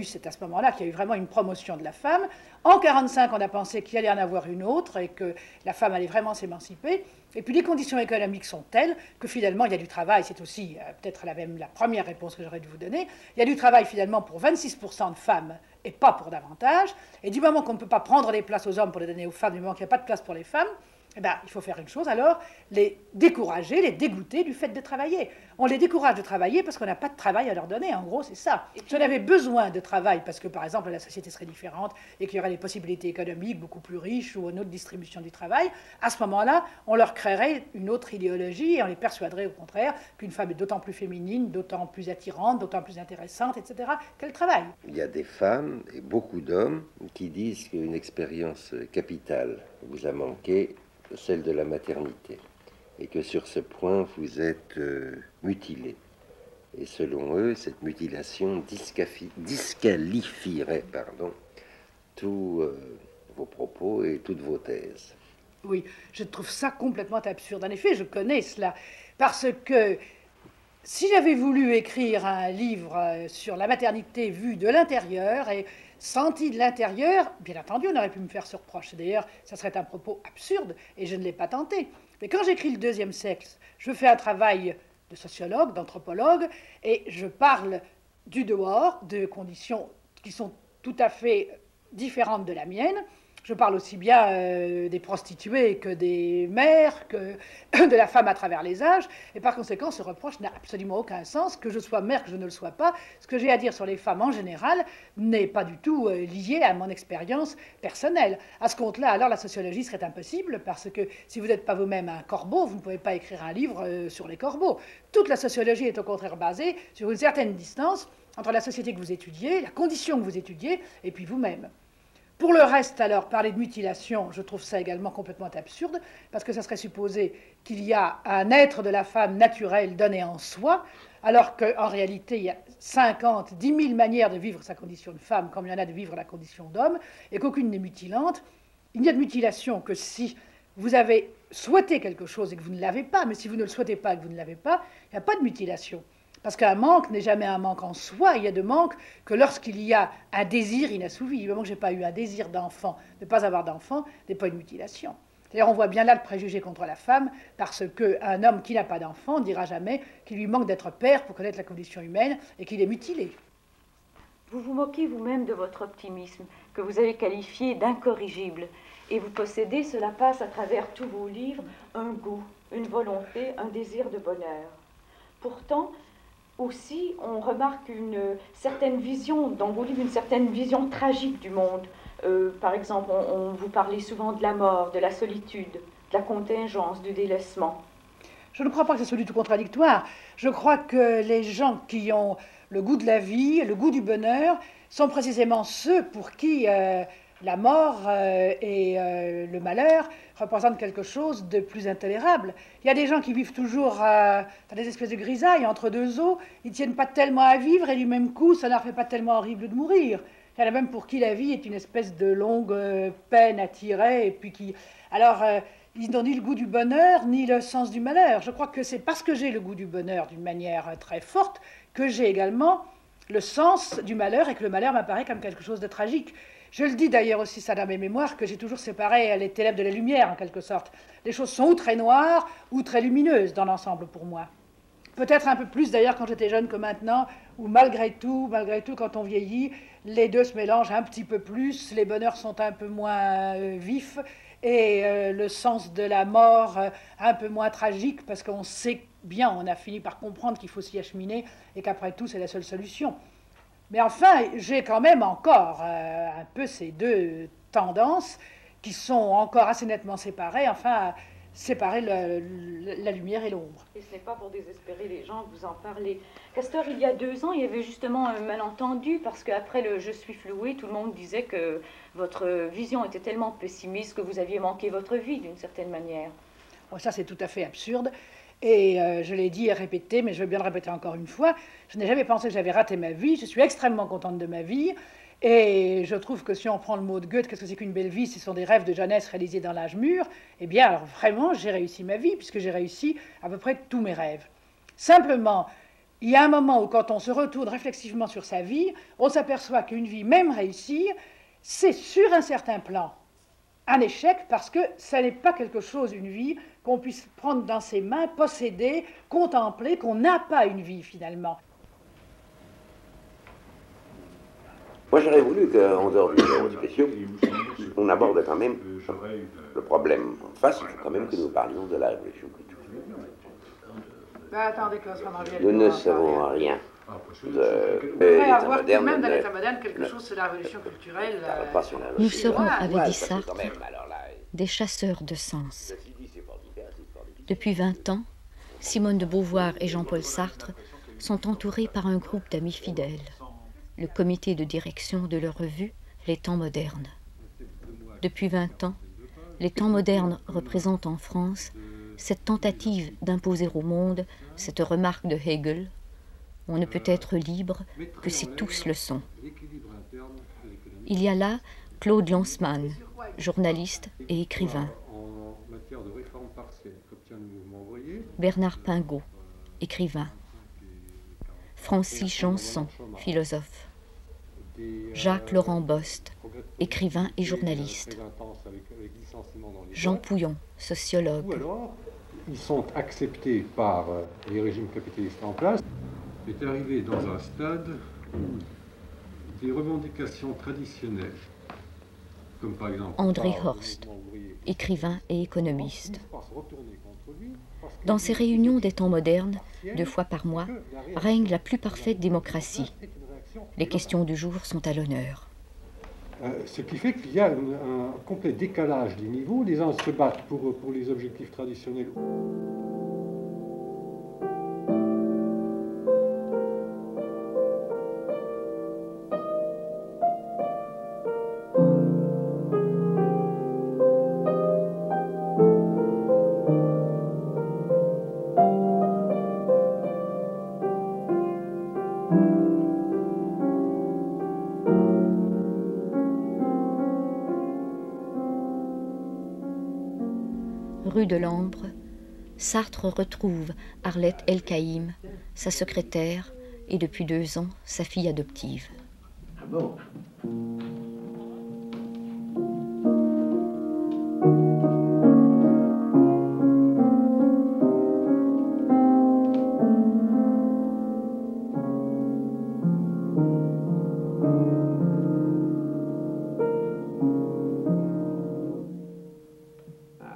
c'est à ce moment-là qu'il y a eu vraiment une promotion de la femme. En 1945, on a pensé qu'il allait en avoir une autre et que la femme allait vraiment s'émanciper. Et puis les conditions économiques sont telles que finalement il y a du travail. C'est aussi peut-être la première réponse que j'aurais dû vous donner. Il y a du travail finalement pour 26% de femmes et pas pour davantage. Et du moment qu'on ne peut pas prendre les places aux hommes pour les donner aux femmes, du moment qu'il n'y a pas de place pour les femmes, eh bien, il faut faire une chose, alors, les décourager, les dégoûter du fait de travailler. On les décourage de travailler parce qu'on n'a pas de travail à leur donner, en gros, c'est ça. Si on avait besoin de travail parce que, par exemple, la société serait différente et qu'il y aurait des possibilités économiques beaucoup plus riches ou une autre distribution du travail, à ce moment-là, on leur créerait une autre idéologie et on les persuaderait, au contraire, qu'une femme est d'autant plus féminine, d'autant plus attirante, d'autant plus intéressante, etc., qu'elle travaille. Il y a des femmes et beaucoup d'hommes qui disent qu'une expérience capitale vous a manqué, celle de la maternité, et que sur ce point vous êtes mutilé. Et selon eux, cette mutilation disqualifierait tous vos propos et toutes vos thèses. Oui, je trouve ça complètement absurde. En effet, je connais cela, parce que si j'avais voulu écrire un livre sur la maternité vue de l'intérieur et senti de l'intérieur, bien entendu, on aurait pu me faire ce reproche. D'ailleurs, ça serait un propos absurde et je ne l'ai pas tenté. Mais quand j'écris Le deuxième sexe, je fais un travail de sociologue, d'anthropologue, et je parle du dehors, de conditions qui sont tout à fait différentes de la mienne. Je parle aussi bien des prostituées que des mères, que de la femme à travers les âges. Et par conséquent, ce reproche n'a absolument aucun sens. Que je sois mère, que je ne le sois pas, ce que j'ai à dire sur les femmes en général n'est pas du tout lié à mon expérience personnelle. À ce compte-là, alors la sociologie serait impossible, parce que si vous n'êtes pas vous-même un corbeau, vous ne pouvez pas écrire un livre sur les corbeaux. Toute la sociologie est au contraire basée sur une certaine distance entre la société que vous étudiez, la condition que vous étudiez, et puis vous-même. Pour le reste, alors, parler de mutilation, je trouve ça également complètement absurde, parce que ça serait supposer qu'il y a un être de la femme naturel donné en soi, alors qu'en réalité, il y a 50, 10 000 manières de vivre sa condition de femme, comme il y en a de vivre la condition d'homme, et qu'aucune n'est mutilante. Il n'y a de mutilation que si vous avez souhaité quelque chose et que vous ne l'avez pas, mais si vous ne le souhaitez pas et que vous ne l'avez pas, il n'y a pas de mutilation. Parce qu'un manque n'est jamais un manque en soi, il y a de manque que lorsqu'il y a un désir inassouvi. Du moment que je n'ai pas eu un désir d'enfant, de ne pas avoir d'enfant, n'est pas une mutilation. D'ailleurs, on voit bien là le préjugé contre la femme, parce qu'un homme qui n'a pas d'enfant ne dira jamais qu'il lui manque d'être père pour connaître la condition humaine et qu'il est mutilé. Vous vous moquez vous-même de votre optimisme, que vous avez qualifié d'incorrigible. Et vous possédez, cela passe à travers tous vos livres, un goût, une volonté, un désir de bonheur. Pourtant, aussi, on remarque une certaine vision, dans vos livres, une certaine vision tragique du monde. Par exemple, on vous parlait souvent de la mort, de la solitude, de la contingence, du délaissement. Je ne crois pas que ce soit du tout contradictoire. Je crois que les gens qui ont le goût de la vie, le goût du bonheur, sont précisément ceux pour qui la mort et le malheur représentent quelque chose de plus intolérable. Il y a des gens qui vivent toujours dans des espèces de grisailles entre deux eaux, ils ne tiennent pas tellement à vivre et du même coup, ça ne leur fait pas tellement horrible de mourir. Il y en a même pour qui la vie est une espèce de longue peine à tirer, et puis qui... Alors, ils n'ont ni le goût du bonheur, ni le sens du malheur. Je crois que c'est parce que j'ai le goût du bonheur d'une manière très forte que j'ai également le sens du malheur et que le malheur m'apparaît comme quelque chose de tragique. Je le dis d'ailleurs aussi, ça dans mes mémoires, que j'ai toujours séparé les ténèbres de la lumière, en quelque sorte. Les choses sont ou très noires ou très lumineuses dans l'ensemble pour moi. Peut-être un peu plus d'ailleurs quand j'étais jeune que maintenant, où malgré tout, quand on vieillit, les deux se mélangent un petit peu plus, les bonheurs sont un peu moins vifs, et le sens de la mort un peu moins tragique, parce qu'on sait bien, on a fini par comprendre qu'il faut s'y acheminer, et qu'après tout, c'est la seule solution. Mais enfin, j'ai quand même encore un peu ces deux tendances qui sont encore assez nettement séparées, enfin, séparer la lumière et l'ombre. Et ce n'est pas pour désespérer les gens que vous en parlez. Castor, il y a 2 ans, il y avait justement un malentendu, parce qu'après le « Je suis floué », tout le monde disait que votre vision était tellement pessimiste que vous aviez manqué votre vie, d'une certaine manière. Bon, ça, c'est tout à fait absurde. Et je l'ai dit et répété, mais je veux bien le répéter encore une fois, je n'ai jamais pensé que j'avais raté ma vie, je suis extrêmement contente de ma vie, Et je trouve que si on prend le mot de Goethe, qu'est-ce que c'est qu'une belle vie? Ce sont des rêves de jeunesse réalisés dans l'âge mûr. Eh bien, alors vraiment, j'ai réussi ma vie, puisque j'ai réussi à peu près tous mes rêves. Simplement, il y a un moment où, quand on se retourne réflexivement sur sa vie, on s'aperçoit qu'une vie, même réussie, c'est sur un certain plan un échec, parce que ça n'est pas quelque chose, une vie, qu'on puisse prendre dans ses mains, posséder, contempler, qu'on n'a pas une vie, finalement. Moi, j'aurais voulu qu'en dehors des héros spéciaux, on aborde quand même le problème en face. Il faut quand même que nous parlions de la révolution culturelle. Attendez, Klaus von Raviel, Nous ne savons rien de l'état moderne. Il même dans l'état moderne quelque chose sur la révolution culturelle. Nous serons, avait Ouais, dit parce que Sartre, quand même, alors là, des chasseurs de sens. ceci dit, c'est fort différent, c'est fort difficile. Depuis 20 ans, Simone de Beauvoir et Jean-Paul Sartre sont entourés par un groupe d'amis fidèles, le comité de direction de leur revue Les Temps modernes. Depuis 20 ans, Les Temps modernes représentent en France cette tentative d'imposer au monde cette remarque de Hegel: on ne peut être libre que si tous le sont. Il y a là Claude Lanzmann, journaliste et écrivain. Bernard Pingot, écrivain. Francis Janson, philosophe. Jacques-Laurent Bost, écrivain et journaliste. Jean Pouillon, sociologue. Ils sont acceptés par les régimes capitalistes en place. Est arrivé dans un stade où des revendications traditionnelles, comme par exemple André Horst, écrivain et économiste. Dans ces réunions des temps modernes, 2 fois par mois, règne la plus parfaite démocratie. Les questions du jour sont à l'honneur. Ce qui fait qu'il y a un complet décalage des niveaux. Les uns se battent pour les objectifs traditionnels. Rue de l'Ambre, Sartre retrouve Arlette Elkaïm, sa secrétaire, et depuis 2 ans, sa fille adoptive. Ah bon?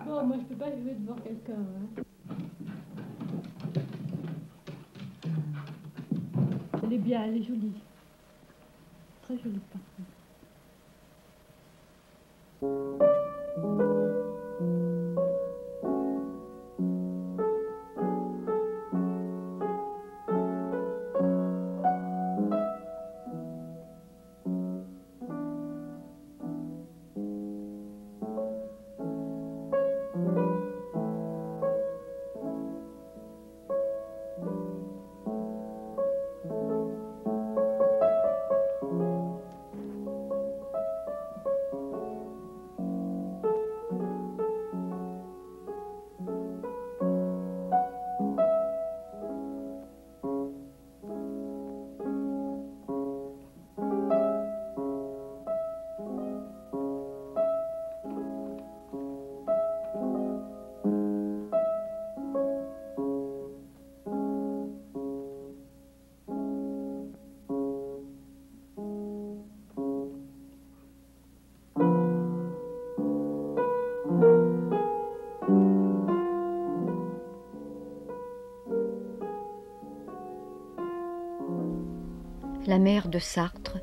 Bon, moi je peux pas jouer devant quelqu'un. Hein. Elle est bien, elle est jolie. Très jolie par contre. La mère de Sartre,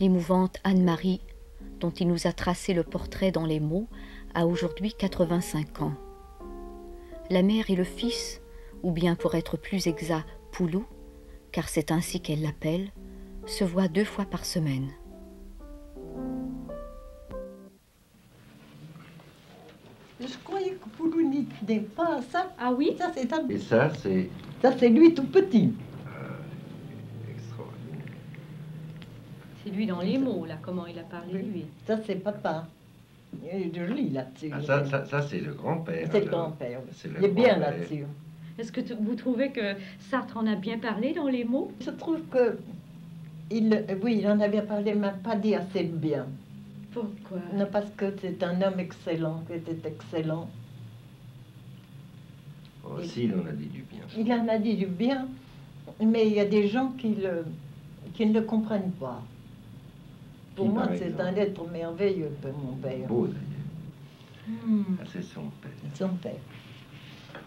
l'émouvante Anne-Marie, dont il nous a tracé le portrait dans les mots, a aujourd'hui 85 ans. La mère et le fils, ou bien pour être plus exact, Poulou, car c'est ainsi qu'elle l'appelle, se voient 2 fois par semaine. Je croyais que Poulou n'était pas ça. Ah oui? Ça, c'est un... Et ça, c'est ça, c'est lui tout petit. extraordinaire. C'est lui lui dans les mots, là, comment il a parlé de lui. Ça, c'est papa. Il est joli là-dessus. Ah, ça c'est le grand-père. C'est le grand-père. C'est le Il est bien grand-père. là-dessus. Est-ce que vous trouvez que Sartre en a bien parlé dans les mots? Je trouve que, oui, il en a bien parlé, mais pas dit assez bien. Pourquoi? Non, parce que c'est un homme excellent, qui était excellent. Aussi, il en a dit du bien. Il en a dit du bien, mais il y a des gens qui ne le comprennent pas. Pour Qui, moi, par c'est exemple? un être merveilleux, mon père. Beau d'ailleurs. Ah, c'est son père. Son père.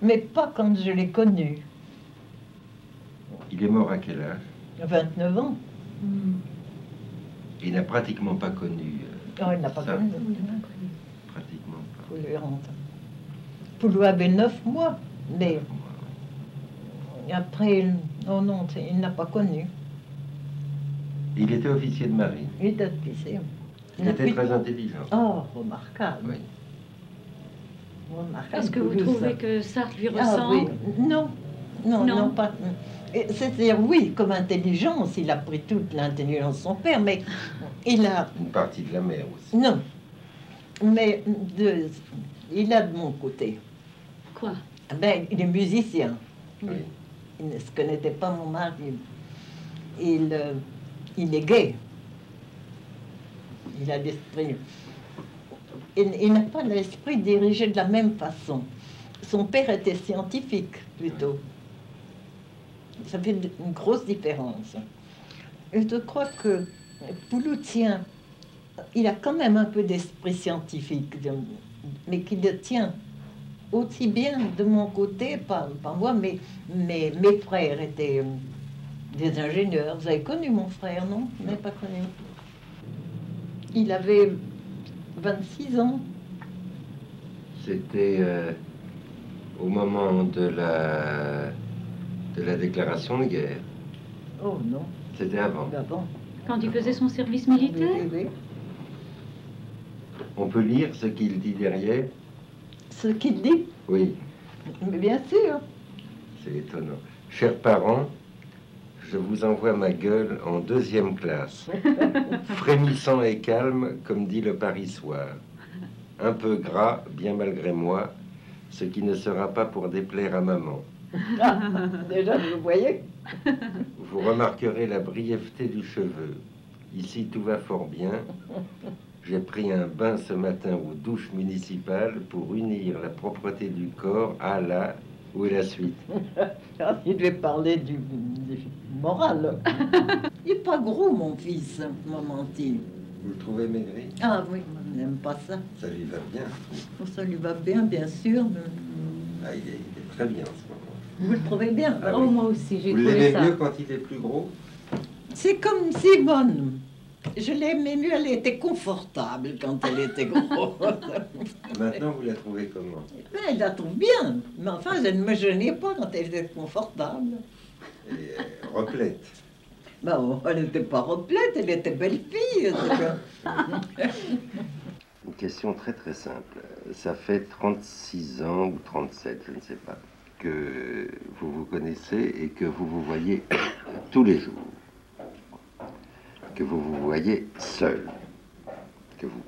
Mais pas quand je l'ai connu. Il est mort à quel âge? 29 ans. Il n'a pratiquement pas connu. Non, il n'a pas ça. connu. Pratiquement pas. Poulou avait 9 mois, mais après, oh non, il n'a pas connu. Il était officier de marine. Il était officier. Il était très intelligent. Oh, remarquable. Oui. Remarquable. Est-ce que vous Poulou, trouvez ça. que Sartre lui Ah ressemble? oui. Non, non, Non. non, pas. C'est-à-dire, oui, comme intelligence, il a pris toute l'intelligence de son père, mais il a. Une partie de la mer aussi. Non, mais il a de mon côté. Quoi? Ben, il est musicien. Oui. Il ne se connaissait pas, mon mari. Il est gai. Il a l'esprit. Il n'a pas l'esprit dirigé de la même façon. Son père était scientifique, plutôt. Ça fait une grosse différence. Et je crois que Poulou tient, il a quand même un peu d'esprit scientifique, mais qui le tient aussi bien de mon côté, pas moi, mais mes frères étaient des ingénieurs. Vous avez connu mon frère, non? Vous n'avez pas connu? Il avait 26 ans. C'était au moment de la déclaration de guerre. Oh non, C'était avant. d'avant. Quand il faisait son service militaire? Oui, oui. On peut lire ce qu'il dit derrière? Ce qu'il dit, Oui, mais bien sûr. c'est étonnant. Chers parents, je vous envoie ma gueule en 2e classe. Frémissant et calme, comme dit le Paris soir. Un peu gras, bien malgré moi, ce qui ne sera pas pour déplaire à maman. Ah, déjà, vous voyez. Vous remarquerez la brièveté du cheveu. Ici, tout va fort bien. J'ai pris un bain ce matin aux douches municipales pour unir la propreté du corps à la... Où est la suite? Il devait parler du moral. Il n'est pas gros, mon fils, maman dit. Vous le trouvez maigri? Ah oui, on n'aime pas ça. Ça lui va bien. Ça lui va bien, bien sûr. Ah, il est très bien en ce moment. Vous le trouvez bien? Ah Oh, oui. moi aussi, j'ai Vous trouvé l'aimez ça. mieux quand il est plus gros? C'est comme Simone. Je l'aimais mieux, elle était confortable quand elle était grosse. Maintenant, vous la trouvez comment? Ben, elle la trouve bien, mais enfin, elle ne me gênait pas quand elle était confortable. Et replète. Ben, oh, elle n'était pas replète, elle était belle fille. Une question très très simple. Ça fait 36 ans ou 37, je ne sais pas, que vous vous connaissez et que vous vous voyez tous les jours. Que vous vous voyez seul. Que vous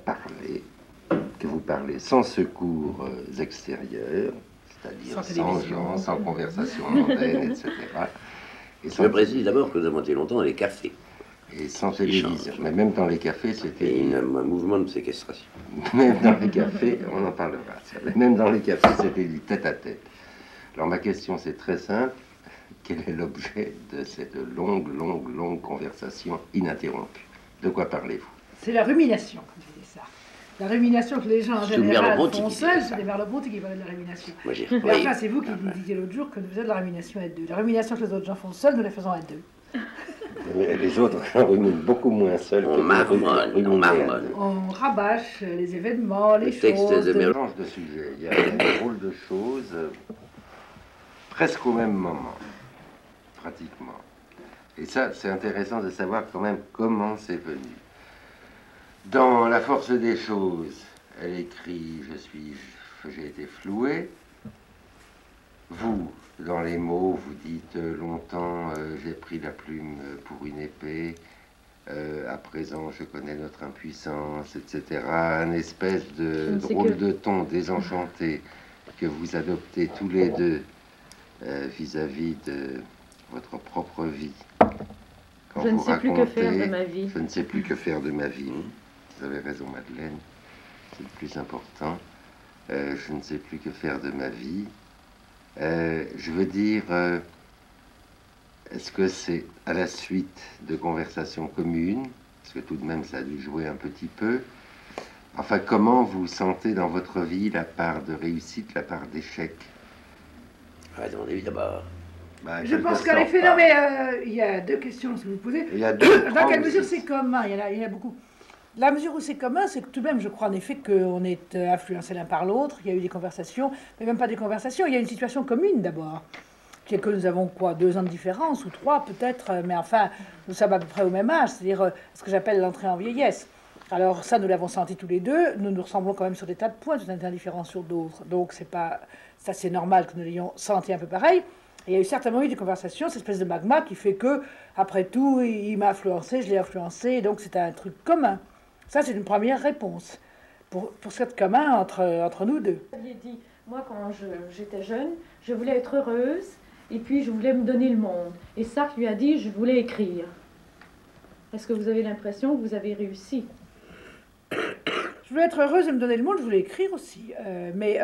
parlez sans secours extérieurs, c'est-à-dire sans gens, sans conversation mondaine, etc. Et Je précise d'abord que nous avons été longtemps dans les cafés. Et sans télévision. Mais même dans les cafés, c'était... Et un mouvement de séquestration. Même dans les cafés, on en parlera. Mais même dans les cafés, c'était du tête-à-tête. Alors ma question, c'est très simple. Quel est l'objet de cette longue conversation ininterrompue? De quoi parlez-vous? C'est la rumination, comme je dis ça. La rumination que les gens en C'est général Merleau-Ponty font qui seuls, disait c'est ça. les Merleau-Ponty qui parlent de la rumination. Moi, j'ai Mais repris. enfin, c'est vous qui disiez l'autre jour que nous faisons de la rumination à deux. La rumination que les autres gens font seuls, nous la faisons à deux. Les autres ruminent beaucoup moins seuls On que marmonne, on marmonne. On rabâche les événements, les Le texte choses. de Merleau- Change de sujet. Il y a un drôle de choses presque au même moment, pratiquement. Et ça, c'est intéressant de savoir quand même comment c'est venu. Dans La force des choses, elle écrit « j'ai été floué ». Vous, dans les mots, vous dites longtemps j'ai pris la plume pour une épée, à présent je connais notre impuissance, etc. Un espèce de drôle de ton désenchanté que vous adoptez tous les deux vis-à-vis de votre propre vie. Quand Je ne vous sais plus que faire de racontez, ma vie. Je ne sais plus que faire de ma vie. Vous avez raison, Madeleine. C'est le plus important. Je ne sais plus que faire de ma vie. Je veux dire, est-ce que c'est à la suite de conversations communes? Parce que tout de même, ça a dû jouer un petit peu. Enfin, comment vous sentez dans votre vie la part de réussite, la part d'échec? Attendez, d'abord. Bah, Je pense qu'en effet, non, mais il y a deux questions que vous posez. Il y a deux. Dans quelle mesure c'est commun? Il y en a beaucoup. La mesure où c'est commun, c'est que tout de même, je crois en effet qu'on est influencés l'un par l'autre. Il y a eu des conversations, mais même pas des conversations. Il y a une situation commune d'abord, qui est que nous avons quoi, 2 ans de différence ou 3 peut-être, mais enfin, nous sommes à peu près au même âge, c'est-à-dire ce que j'appelle l'entrée en vieillesse. Alors ça, nous l'avons senti tous les deux. Nous nous ressemblons quand même sur des tas de points, tout un différence sur d'autres. Donc c'est pas, ça c'est normal que nous l'ayons senti un peu pareil. Et il y a eu certainement eu des conversations, cette espèce de magma qui fait que, après tout, il m'a influencé, je l'ai influencé, donc c'est un truc commun. Ça, c'est une première réponse pour ce qui est commun entre nous deux. Vous aviez dit, moi, quand j'étais jeune, je voulais être heureuse et puis je voulais me donner le monde. Et Sartre lui a dit, je voulais écrire. Est-ce que vous avez l'impression que vous avez réussi? Je voulais être heureuse et me donner le monde, je voulais écrire aussi. Mais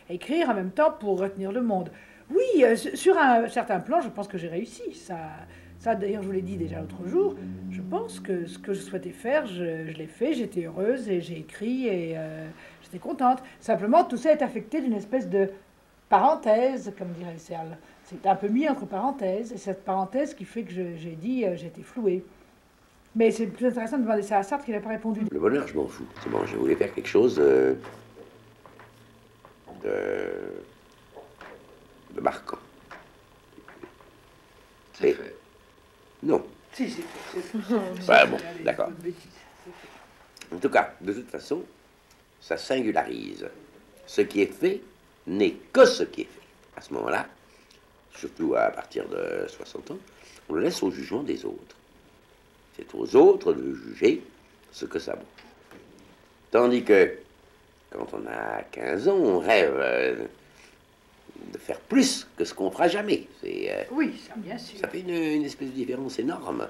écrire en même temps pour retenir le monde. Oui, sur un certain plan, je pense que j'ai réussi. Ça d'ailleurs, je vous l'ai dit déjà l'autre jour. Je pense que ce que je souhaitais faire, je l'ai fait. J'étais heureuse et j'ai écrit et j'étais contente. Simplement, tout ça est affecté d'une espèce de parenthèse, comme dirait Serle. C'est un peu mis entre parenthèses. Et cette parenthèse qui fait que j'ai dit, j'ai été flouée. Mais c'est plus intéressant de demander ça à Sartre qui n'a pas répondu. Le bonheur, je m'en fous. C'est bon, je voulais faire quelque chose de marquant. C'est fait. Non. Si, c'est Ouais, bon, d'accord. En tout cas, de toute façon, ça singularise. Ce qui est fait n'est que ce qui est fait. À ce moment-là, surtout à partir de 60 ans, on le laisse au jugement des autres. C'est aux autres de juger ce que ça vaut. Tandis que, quand on a 15 ans, on rêve de faire plus que ce qu'on fera jamais. Oui, ça, bien sûr. Ça fait une espèce de différence énorme.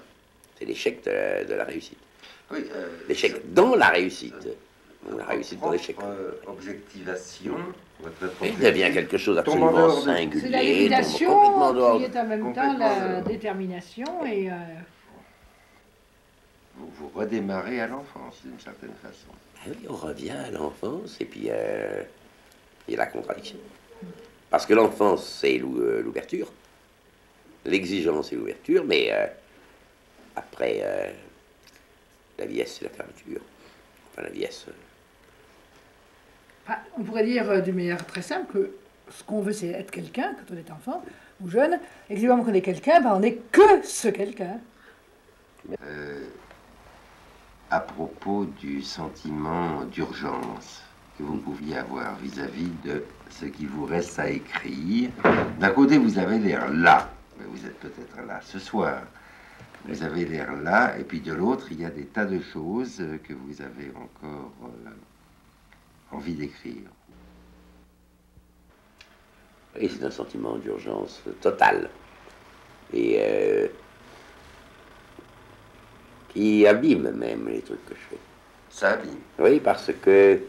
C'est l'échec de la réussite. Oui, l'échec dans la réussite. La réussite dans l'échec. Objectivation. Il devient quelque chose absolument singulier. C'est la liquidation qui est en même temps la détermination et... Vous redémarrez à l'enfance, d'une certaine façon. Ah oui, on revient à l'enfance, et puis il y a la contradiction. Parce que l'enfance, c'est l'ouverture, l'exigence et l'ouverture, mais après, la vieillesse, c'est la fermeture. Enfin, la vieillesse... On pourrait dire d'une manière très simple que ce qu'on veut, c'est être quelqu'un, quand on est enfant ou jeune, et que du moment qu'on est quelqu'un, on n'est que ce quelqu'un. À propos du sentiment d'urgence que vous pouviez avoir vis-à-vis de ce qui vous reste à écrire, d'un côté, vous avez l'air là, mais vous êtes peut-être là ce soir, vous avez l'air là, et puis de l'autre, il y a des tas de choses que vous avez encore envie d'écrire. Oui, c'est un sentiment d'urgence totale. Et qui abîme même les trucs que je fais. Ça abîme? Oui, parce que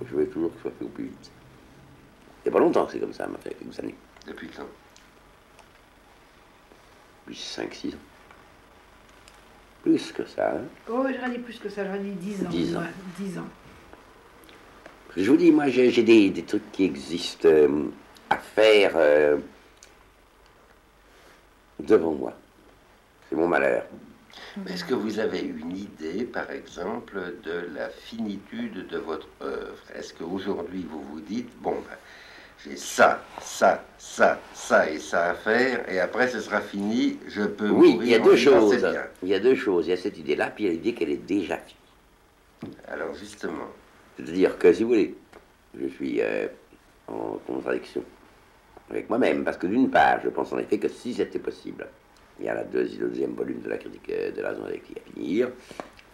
je veux toujours que ce soit fait au plus vite. Il n'y a pas longtemps que c'est comme ça, ça fait quelques années. Depuis quand? Depuis 5-6 ans. Plus que ça, hein? Oh, j'aurais dit plus que ça, j'aurais dit 10 ans. 10 ans. Ouais, 10 ans. Je vous dis, moi, j'ai des trucs qui existent à faire devant moi. C'est mon malheur. Est-ce que vous avez une idée, par exemple, de la finitude de votre œuvre? Est-ce qu'aujourd'hui, vous vous dites, bon, ben, j'ai ça et ça à faire, et après ce sera fini, je peux Oui, mourir. il y a deux choses. C'est bien. Il y a deux choses. Il y a cette idée-là, puis il y a l'idée qu'elle est déjà finie. Alors, justement. C'est-à-dire que, si vous voulez, je suis en contradiction avec moi-même, parce que d'une part, je pense en effet que si c'était possible Il y a le deuxième volume de la critique de la zone électrique à finir,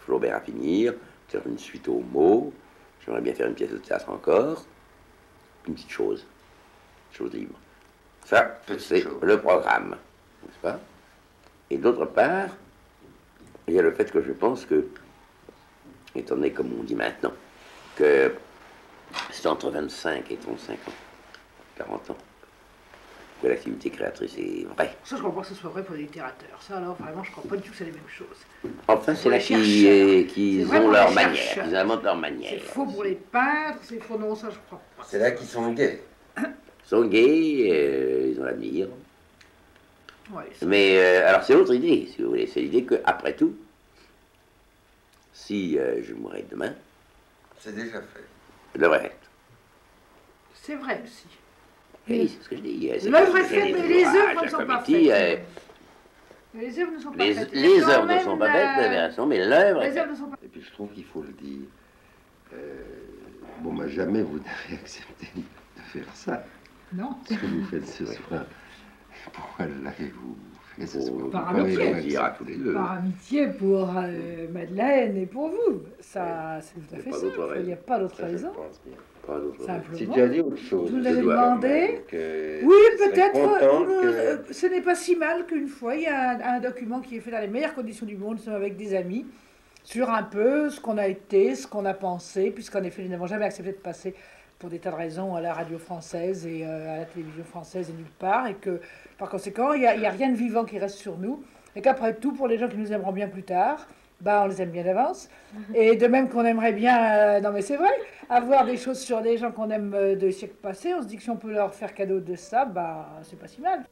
Flaubert à finir, faire une suite aux mots. J'aimerais bien faire une pièce de théâtre encore, une petite chose libre. Ça, c'est le programme, n'est-ce pas? Et d'autre part, il y a le fait que je pense que, étant donné, comme on dit maintenant, que c'est entre 25 et 35 ans, 40 ans, que l'activité créatrice est vraie. Ça, je crois pas que ce soit vrai pour les littérateurs. Ça, alors, vraiment, je crois pas du tout que c'est les mêmes choses. Enfin, c'est là qu'ils ont leur manière, ils inventent leur manière. C'est faux pour les peintres, c'est faux, non, ça, je crois pas. C'est là qu'ils sont gays. Ils sont gays, ils ont l'avenir. Ouais, mais, alors, c'est l'autre idée, si vous voulez. C'est l'idée qu'après tout, si je mourais demain... C'est déjà fait. Je devrais être. C'est vrai aussi. Oui, c'est ce que je dis. L'œuvre est faite, mais les œuvres ne sont pas faites. Les œuvres ne sont pas faites. Les œuvres ne sont pas faites, vous avez raison, mais l'œuvre est faite. Et puis je trouve qu'il faut le dire. Bon, moi, jamais vous n'avez accepté de faire ça. Non. Ce que vous faites ce soir. Pourquoi l'avez-vous fait ce soir? Par amitié. Tous les deux. Par amitié pour Madeleine et pour vous. Ça, c'est tout à fait ça. Il n'y a pas d'autre raison. Simplement. Si tu as dit autre chose, vous l'avez demandé. Oui, peut-être. Ce n'est pas si mal qu'une fois, il y a un document qui est fait dans les meilleures conditions du monde, avec des amis, sur un peu ce qu'on a été, ce qu'on a pensé, puisqu'en effet, nous n'avons jamais accepté de passer pour des tas de raisons à la radio française et à la télévision française et nulle part, et que par conséquent, il n'y a rien de vivant qui reste sur nous, et qu'après tout, pour les gens qui nous aimeront bien plus tard, on les aime bien d'avance. Et de même qu'on aimerait bien, non mais c'est vrai, avoir des choses sur des gens qu'on aime de siècles passés, on se dit que si on peut leur faire cadeau de ça, c'est pas si mal.